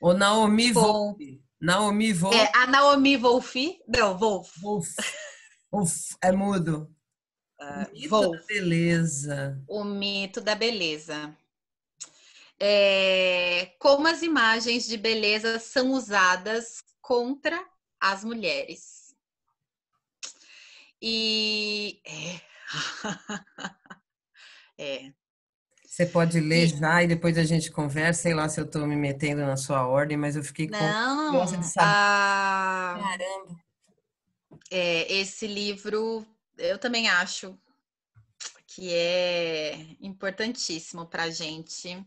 Ou Naomi Wolf. com Naomi Wolf. a Naomi Wolf, não, Wolf, Wolf. Wolf. É mudo. O mito da Wolf, beleza. o mito da beleza. Como as imagens de beleza são usadas contra as mulheres. E é. Você pode ler E já e depois a gente conversa. Sei lá se eu estou me metendo na sua ordem, mas eu fiquei curiosa de não, saber. Caramba. esse livro eu também acho que é importantíssimo para gente.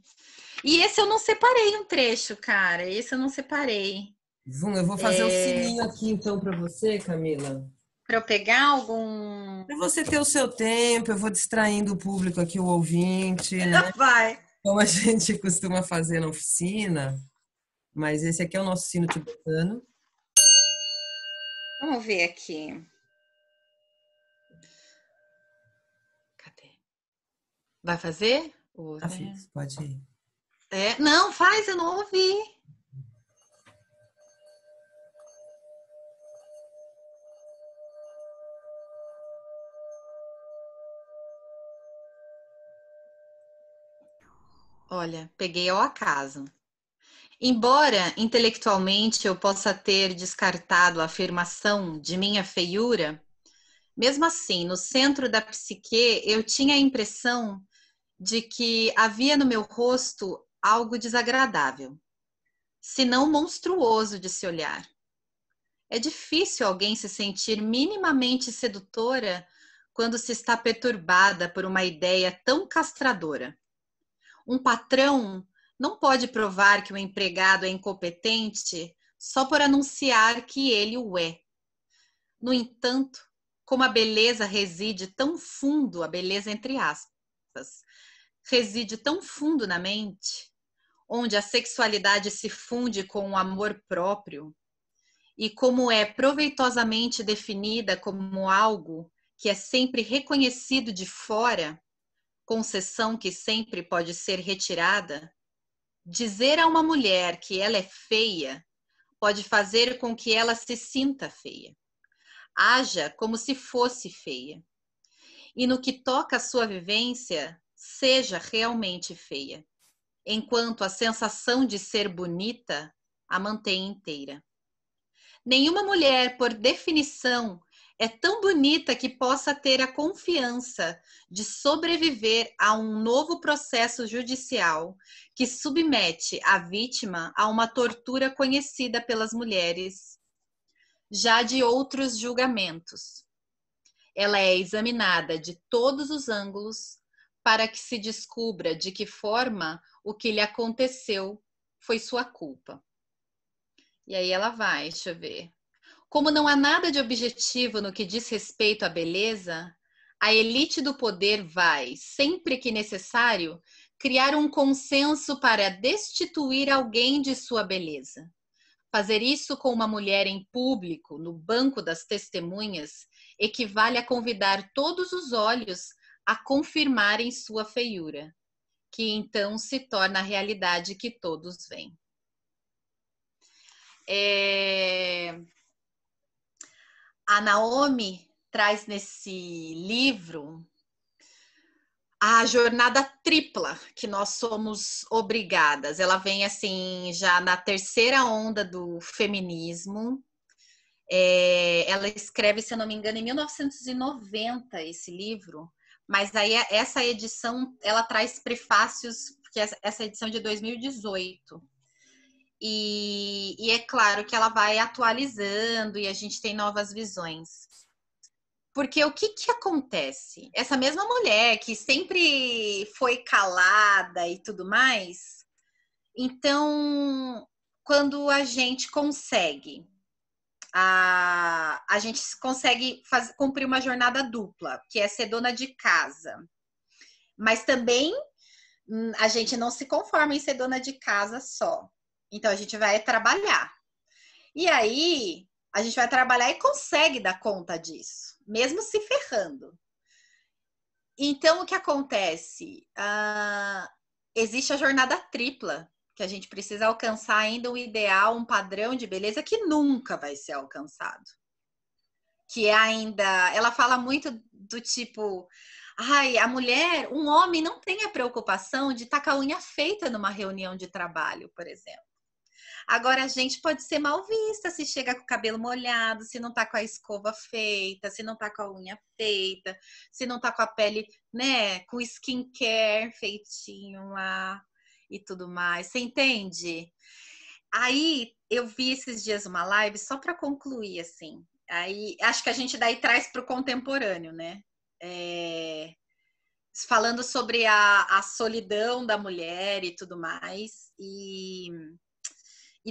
E esse eu não separei um trecho, cara. Esse eu não separei. Eu vou fazer o sininho aqui então para você, Camila. Para eu pegar algum. Para você ter o seu tempo, eu vou distraindo o público aqui, o ouvinte, né? Vai. Como a gente costuma fazer na oficina, mas esse aqui é o nosso sino tibetano. Vamos ver aqui. Cadê? Vai fazer? Tá fixo, pode ir. Não, faz, eu não ouvi. Olha, peguei ao acaso. Embora intelectualmente eu possa ter descartado a afirmação de minha feiura, mesmo assim, no centro da psique, eu tinha a impressão de que havia no meu rosto algo desagradável, se não monstruoso de se olhar. É difícil alguém se sentir minimamente sedutora quando se está perturbada por uma ideia tão castradora. Um patrão não pode provar que o empregado é incompetente só por anunciar que ele o é. No entanto, como a beleza reside tão fundo, a beleza entre aspas, reside tão fundo na mente, onde a sexualidade se funde com o amor próprio, e como é proveitosamente definida como algo que é sempre reconhecido de fora, concessão que sempre pode ser retirada, dizer a uma mulher que ela é feia pode fazer com que ela se sinta feia. Haja como se fosse feia. E no que toca à sua vivência, seja realmente feia, enquanto a sensação de ser bonita a mantém inteira. Nenhuma mulher, por definição, é tão bonita que possa ter a confiança de sobreviver a um novo processo judicial que submete a vítima a uma tortura conhecida pelas mulheres já de outros julgamentos. Ela é examinada de todos os ângulos para que se descubra de que forma o que lhe aconteceu foi sua culpa. E aí ela vai, deixa eu ver. Como não há nada de objetivo no que diz respeito à beleza, a elite do poder vai, sempre que necessário, criar um consenso para destituir alguém de sua beleza. Fazer isso com uma mulher em público, no banco das testemunhas, equivale a convidar todos os olhos a confirmarem sua feiura, que então se torna a realidade que todos veem. A Naomi traz nesse livro a jornada tripla que nós somos obrigadas. Ela vem assim já na terceira onda do feminismo. Ela escreve, se eu não me engano, em 1990 esse livro, mas aí essa edição ela traz prefácios, porque essa edição é de 2018. E é claro que ela vai atualizando e a gente tem novas visões. Porque o que acontece? Essa mesma mulher que sempre foi calada e tudo mais, então, quando a gente consegue cumprir uma jornada dupla, que é ser dona de casa. Mas também a gente não se conforma em ser dona de casa só. Então a gente vai trabalhar. E aí A gente vai trabalhar e consegue dar conta disso, mesmo se ferrando. Então, o que acontece? Existe a jornada tripla, que a gente precisa alcançar ainda um ideal, um padrão de beleza que nunca vai ser alcançado. Que é ainda, ela fala muito do tipo, ai, a mulher, um homem não tem a preocupação de estar com a unha feita numa reunião de trabalho, por exemplo. Agora, a gente pode ser mal vista se chega com o cabelo molhado, se não tá com a escova feita, se não tá com a unha feita, se não tá com a pele, né, com skincare feitinho lá e tudo mais. Você entende? Aí, eu vi esses dias uma live, só para concluir, assim. Aí, acho que a gente daí traz para o contemporâneo, né? Falando sobre a solidão da mulher e tudo mais. E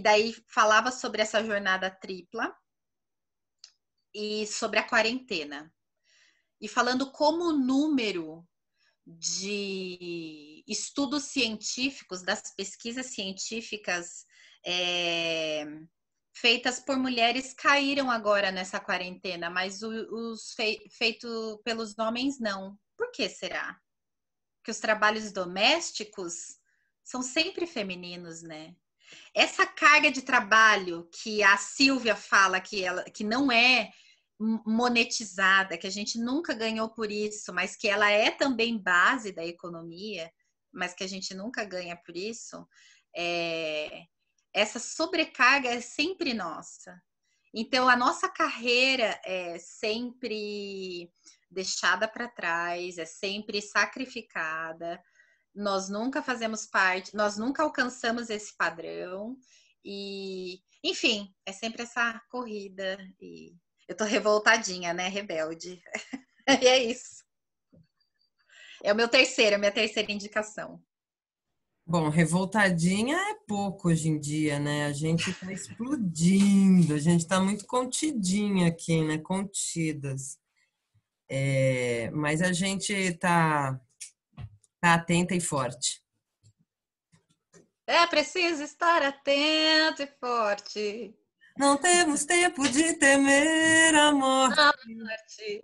daí falava sobre essa jornada tripla e sobre a quarentena. E falando como o número de estudos científicos, das pesquisas científicas feitas por mulheres caíram agora nessa quarentena, mas os feitos pelos homens não. Por que será? Porque os trabalhos domésticos são sempre femininos, né? Essa carga de trabalho que a Silvia fala que não é monetizada, que a gente nunca ganhou por isso, mas que ela é também base da economia, mas que a gente nunca ganha por isso, essa sobrecarga é sempre nossa. Então, a nossa carreira é sempre deixada para trás, é sempre sacrificada. Nós nunca fazemos parte, nós nunca alcançamos esse padrão. E, enfim, é sempre essa corrida. E eu tô revoltadinha, né? Rebelde. E é isso. É a minha terceira indicação. Bom, revoltadinha é pouco hoje em dia, né? A gente está explodindo, a gente está muito contidinha aqui, né? Contidas. Mas a gente está atenta e forte. É preciso estar atento e forte. Não temos tempo de temer a morte.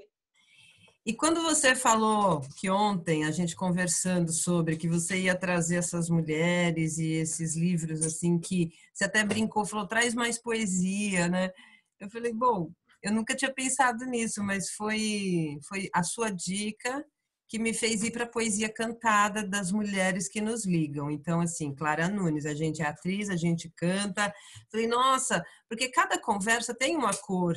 E quando você falou que ontem a gente conversando sobre que você ia trazer essas mulheres e esses livros assim que você até brincou, falou traz mais poesia, né? Eu falei, bom, eu nunca tinha pensado nisso, mas foi a sua dica que me fez ir para a poesia cantada das mulheres que nos ligam. Então, assim, Clara Nunes, a gente é atriz, a gente canta. Falei, nossa, porque cada conversa tem uma cor,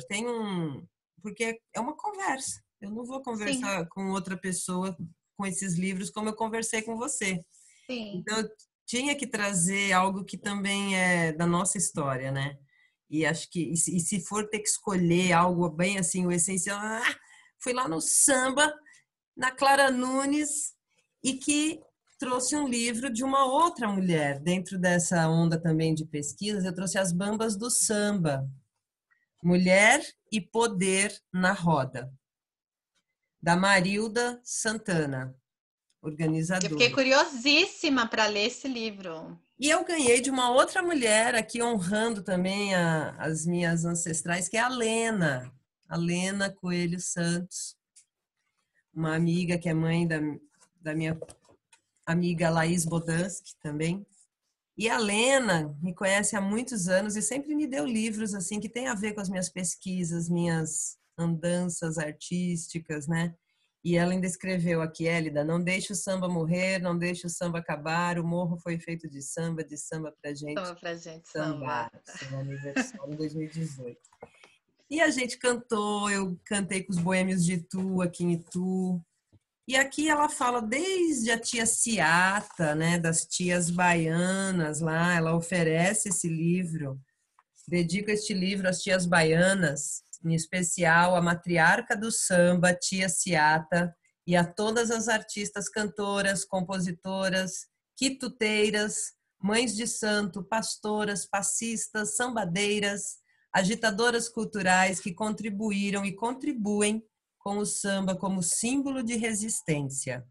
porque é uma conversa. Eu não vou Sim, conversar com outra pessoa com esses livros como eu conversei com você. sim. Então, eu tinha que trazer algo que também é da nossa história, né? E acho que, se for ter que escolher algo bem assim, o essencial, fui lá no samba, na Clara Nunes, e que trouxe um livro de uma outra mulher, dentro dessa onda também de pesquisas, eu trouxe As Bambas do Samba, Mulher e Poder na Roda, da Marilda Santana, Eu fiquei organizadora. curiosíssima para ler esse livro. E eu ganhei de uma outra mulher aqui, honrando também as minhas ancestrais, que é a Lena Coelho Santos, uma amiga que é mãe da minha amiga Laís Bodansky também. E a Lena me conhece há muitos anos e sempre me deu livros assim que tem a ver com as minhas pesquisas, minhas andanças artísticas, né? E ela ainda escreveu aqui, Hélida, não deixe o samba morrer, não deixe o samba acabar, o morro foi feito de samba pra gente Toma pra gente, sambar, samba. seu aniversário em 2018. E a gente cantou, eu cantei com os Boêmios de Itu, aqui em Itu. E aqui ela fala desde a tia Ciata, né, das tias baianas lá, ela oferece esse livro, dedico este livro às tias baianas, em especial à matriarca do samba, tia Ciata, e a todas as artistas cantoras, compositoras, quituteiras, mães de santo, pastoras, passistas, sambadeiras, agitadoras culturais que contribuíram e contribuem com o samba como símbolo de resistência.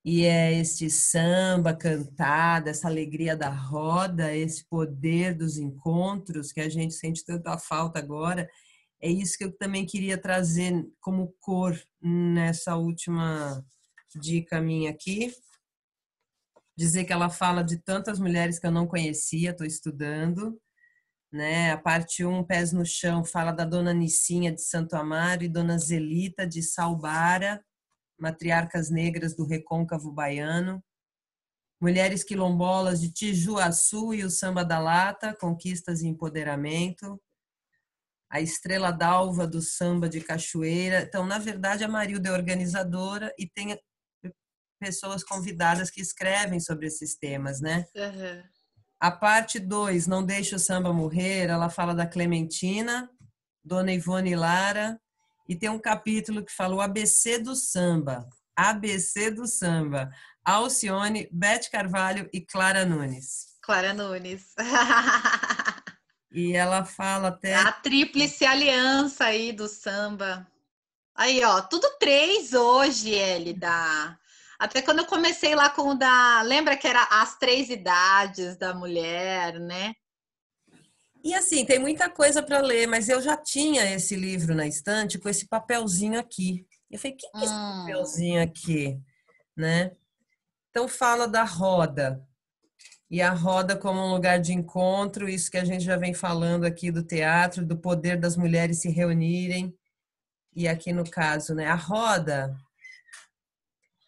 E é este samba cantado, essa alegria da roda, esse poder dos encontros que a gente sente tanta falta agora. É isso que eu também queria trazer como cor nessa última dica minha aqui. Dizer que ela fala de tantas mulheres que eu não conhecia, estou estudando, né? A parte 1, Pés no Chão, fala da Dona Nicinha de Santo Amaro e Dona Zelita de Salbara, matriarcas negras do recôncavo baiano. Mulheres quilombolas de Tijuaçu e o Samba da Lata, conquistas e empoderamento. A Estrela d'Alva do Samba de Cachoeira. Então, na verdade, a Marilda é organizadora e tem pessoas convidadas que escrevem sobre esses temas, né? Uhum. A parte 2, Não Deixe o Samba Morrer, ela fala da Clementina, Dona Ivone Lara, e tem um capítulo que fala o ABC do samba. ABC do samba. Alcione, Bete Carvalho e Clara Nunes. Clara Nunes. E ela fala até... A tríplice aliança aí do samba. Aí, ó, tudo 3 hoje, Elida. Até quando eu comecei lá com o da... Lembra que era as 3 idades da mulher, né? E assim, tem muita coisa para ler, mas eu já tinha esse livro na estante com esse papelzinho aqui. Eu falei, o que é esse papelzinho aqui? Né? Então fala da roda. E a roda como um lugar de encontro, isso que a gente já vem falando aqui do teatro, do poder das mulheres se reunirem. E aqui no caso, né, a roda,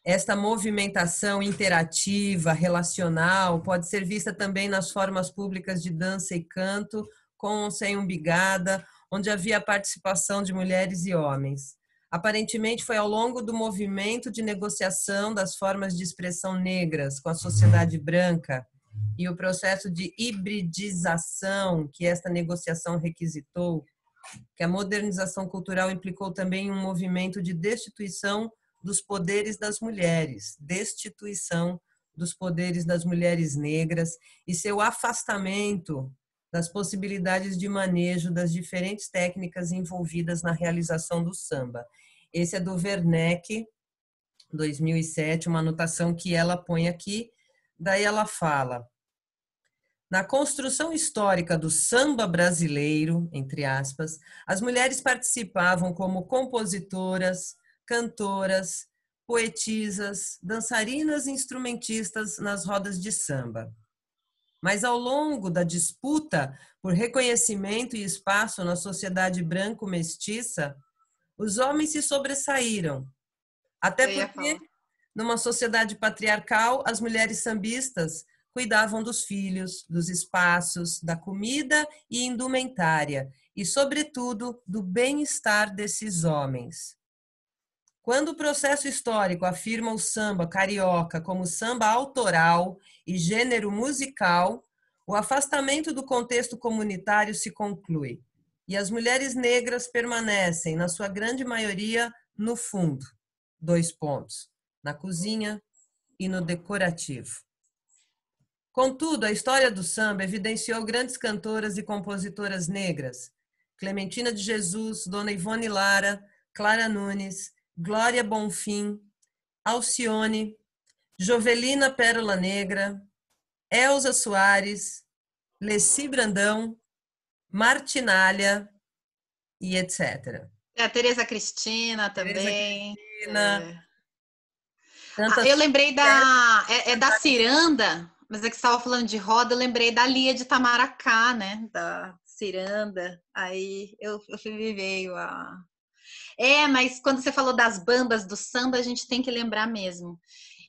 esta movimentação interativa, relacional, pode ser vista também nas formas públicas de dança e canto, com ou sem umbigada, onde havia participação de mulheres e homens. Aparentemente foi ao longo do movimento de negociação das formas de expressão negras com a sociedade branca e o processo de hibridização que esta negociação requisitou, que a modernização cultural implicou também um movimento de destituição dos poderes das mulheres, destituição dos poderes das mulheres negras e seu afastamento das possibilidades de manejo das diferentes técnicas envolvidas na realização do samba. Esse é do Werneck, 2007, uma anotação que ela põe aqui. Daí ela fala: na construção histórica do samba brasileiro, entre aspas, as mulheres participavam como compositoras, cantoras, poetisas, dançarinas e instrumentistas nas rodas de samba. Mas ao longo da disputa por reconhecimento e espaço na sociedade branco-mestiça, os homens se sobressaíram. Até porque, numa sociedade patriarcal, as mulheres sambistas cuidavam dos filhos, dos espaços, da comida e indumentária, e, sobretudo, do bem-estar desses homens. Quando o processo histórico afirma o samba carioca como samba autoral e gênero musical, o afastamento do contexto comunitário se conclui, e as mulheres negras permanecem, na sua grande maioria, no fundo. 2 pontos, na cozinha e no decorativo. Contudo, a história do samba evidenciou grandes cantoras e compositoras negras: Clementina de Jesus, Dona Ivone Lara, Clara Nunes, Glória Bonfim, Alcione, Jovelina Pérola Negra, Elza Soares, Leci Brandão, Martinália e etc. A Tereza Cristina Tereza também. Cristina, Eu lembrei da Ciranda, mas é que você estava falando de roda, eu lembrei da Lia de Tamaracá, né? Da Ciranda. Aí me veio a. Mas quando você falou das bambas do samba, a gente tem que lembrar mesmo.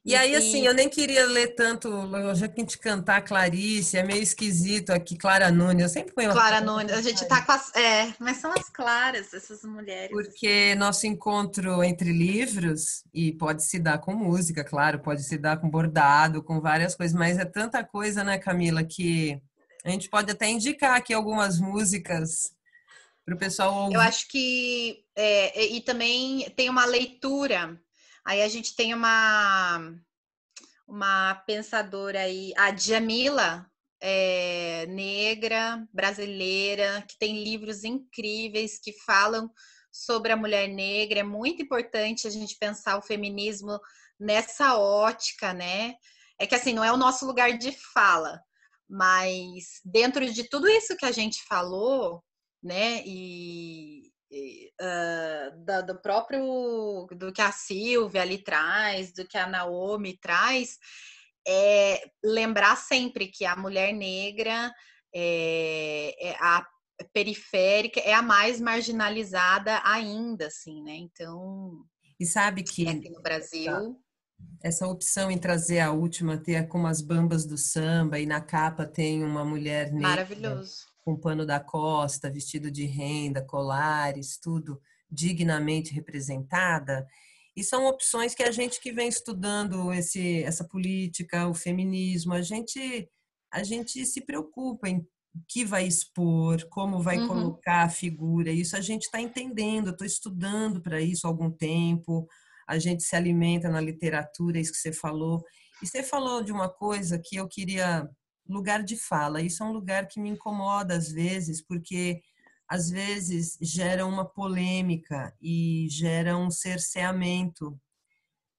E aí, assim, eu nem queria ler tanto, já que a gente cantar Clarice, é meio esquisito aqui, Clara Nunes, eu sempre ponho Clara Nunes, a gente tá com as. Mas são as claras, essas mulheres. Porque nosso encontro entre livros, e pode se dar com música, claro, pode se dar com bordado, com várias coisas, mas é tanta coisa, né, Camila, que a gente pode até indicar aqui algumas músicas para o pessoal Eu ouvir. acho que. E também tem uma leitura. Aí a gente tem uma pensadora aí, a Djamila, negra, brasileira, que tem livros incríveis que falam sobre a mulher negra. É muito importante a gente pensar o feminismo nessa ótica, né? É que assim, não é o nosso lugar de fala, mas dentro de tudo isso que a gente falou, né? Do próprio do que a Silvia ali traz, do que a Naomi traz, é lembrar sempre que a mulher negra é a periférica, é a mais marginalizada ainda, assim, né? Então, E sabe que aqui no Brasil, essa opção em trazer a última, ter como as bambas do samba, e na capa tem uma mulher negra maravilhoso. com pano da costa, vestido de renda, colares, tudo dignamente representada. E são opções que a gente que vem estudando essa política, o feminismo, a gente se preocupa em o que vai expor, como vai Uhum. colocar a figura. Isso a gente está entendendo, eu estou estudando para isso há algum tempo. A gente se alimenta na literatura, isso que você falou. E você falou de uma coisa que eu queria, lugar de fala. Isso é um lugar que me incomoda às vezes, porque às vezes gera uma polêmica e gera um cerceamento,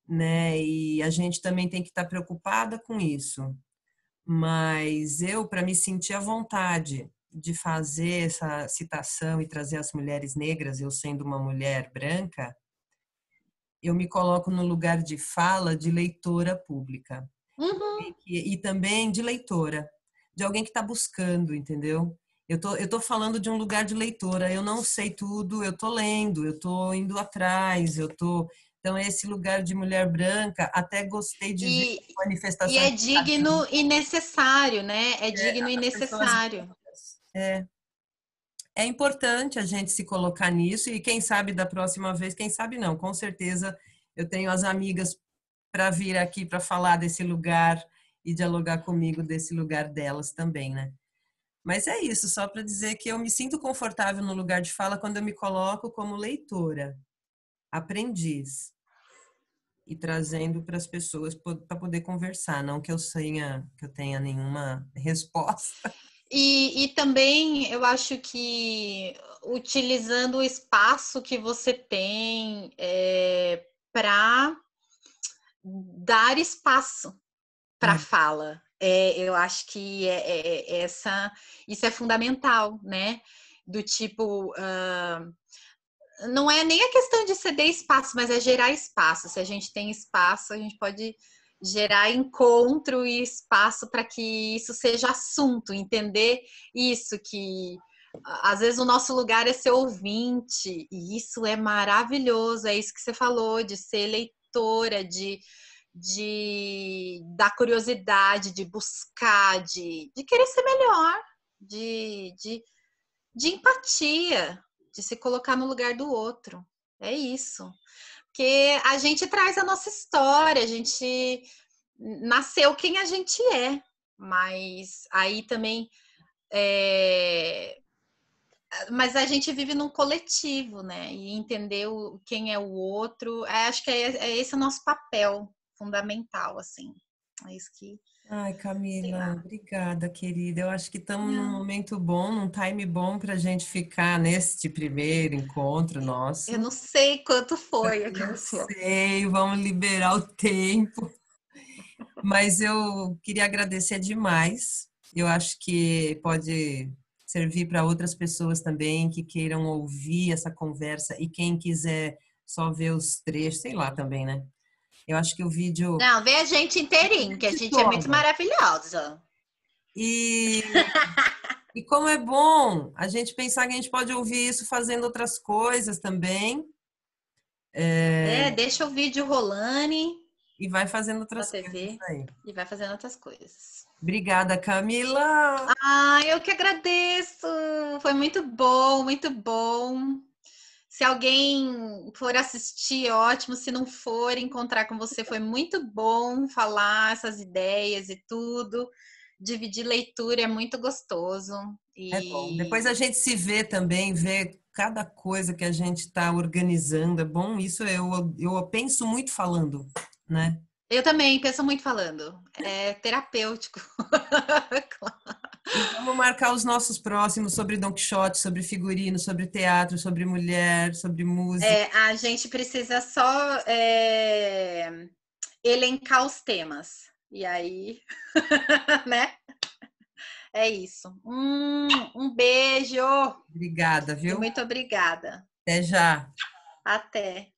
né? E a gente também tem que estar preocupada com isso. Mas eu, para me sentir à vontade de fazer essa citação e trazer as mulheres negras, eu sendo uma mulher branca, eu me coloco no lugar de fala de leitora pública Uhum. e também de leitora, de alguém que está buscando, entendeu? Eu tô falando de um lugar de leitora, eu não sei tudo, eu tô lendo, eu tô indo atrás, eu tô. Então, esse lugar de mulher branca, até gostei de ver E, e manifestação é de digno e necessário, né? É digno e as pessoas necessário. brancas. É importante a gente se colocar nisso e quem sabe da próxima vez, quem sabe não, com certeza eu tenho as amigas para vir aqui para falar desse lugar e dialogar comigo desse lugar delas também, né? Mas é isso, só para dizer que eu me sinto confortável no lugar de fala quando eu me coloco como leitora, aprendiz e trazendo para as pessoas para poder conversar, não que eu tenha nenhuma resposta. E também eu acho que utilizando o espaço que você tem para dar espaço para É, fala. Eu acho que isso é fundamental, né? Do tipo, não é nem a questão de ceder espaço, mas é gerar espaço. Se a gente tem espaço, a gente pode gerar encontro e espaço para que isso seja assunto, entender isso que às vezes o nosso lugar é ser ouvinte, e isso é maravilhoso, é isso que você falou, de ser leitora, da curiosidade, de buscar, de querer ser melhor, de, de, de empatia, de se colocar no lugar do outro. É isso. Porque a gente traz a nossa história, a gente nasceu quem a gente é, mas aí também. Mas a gente vive num coletivo, né? E entender quem é o outro, acho que é esse o nosso papel fundamental, assim. É isso que, ai, sei Camila, lá. obrigada, querida. Eu acho que estamos num Não, momento bom, num time bom para a gente ficar neste primeiro encontro eu nosso. não sei quanto foi Eu aquela sua. sei, vamos liberar o tempo, mas eu queria agradecer demais. Eu acho que pode servir para outras pessoas também que queiram ouvir essa conversa e quem quiser só ver os trechos, sei lá também, né? Eu acho que o vídeo Não, vê a gente inteirinho, que a de gente é muito toda. maravilhosa. E E como é bom a gente pensar que a gente pode ouvir isso fazendo outras coisas também, Deixa o vídeo rolando e vai fazendo na outras coisas TV aí. e vai fazendo outras coisas. Obrigada, Camila. Ah, eu que agradeço. Foi muito bom, muito bom. Se alguém for assistir, ótimo. Se não for, encontrar com você foi muito bom falar essas ideias e tudo. Dividir leitura é muito gostoso. É bom. Depois E a gente se vê também, vê cada coisa que a gente está organizando. É bom isso. Eu penso muito falando, né? eu também penso muito falando. É terapêutico. E vamos marcar os nossos próximos sobre Don Quixote, sobre figurino, sobre teatro, sobre mulher, sobre música. A gente precisa só elencar os temas. E aí, né? É isso. Um beijo. Obrigada, E viu? muito obrigada. Até já. Até.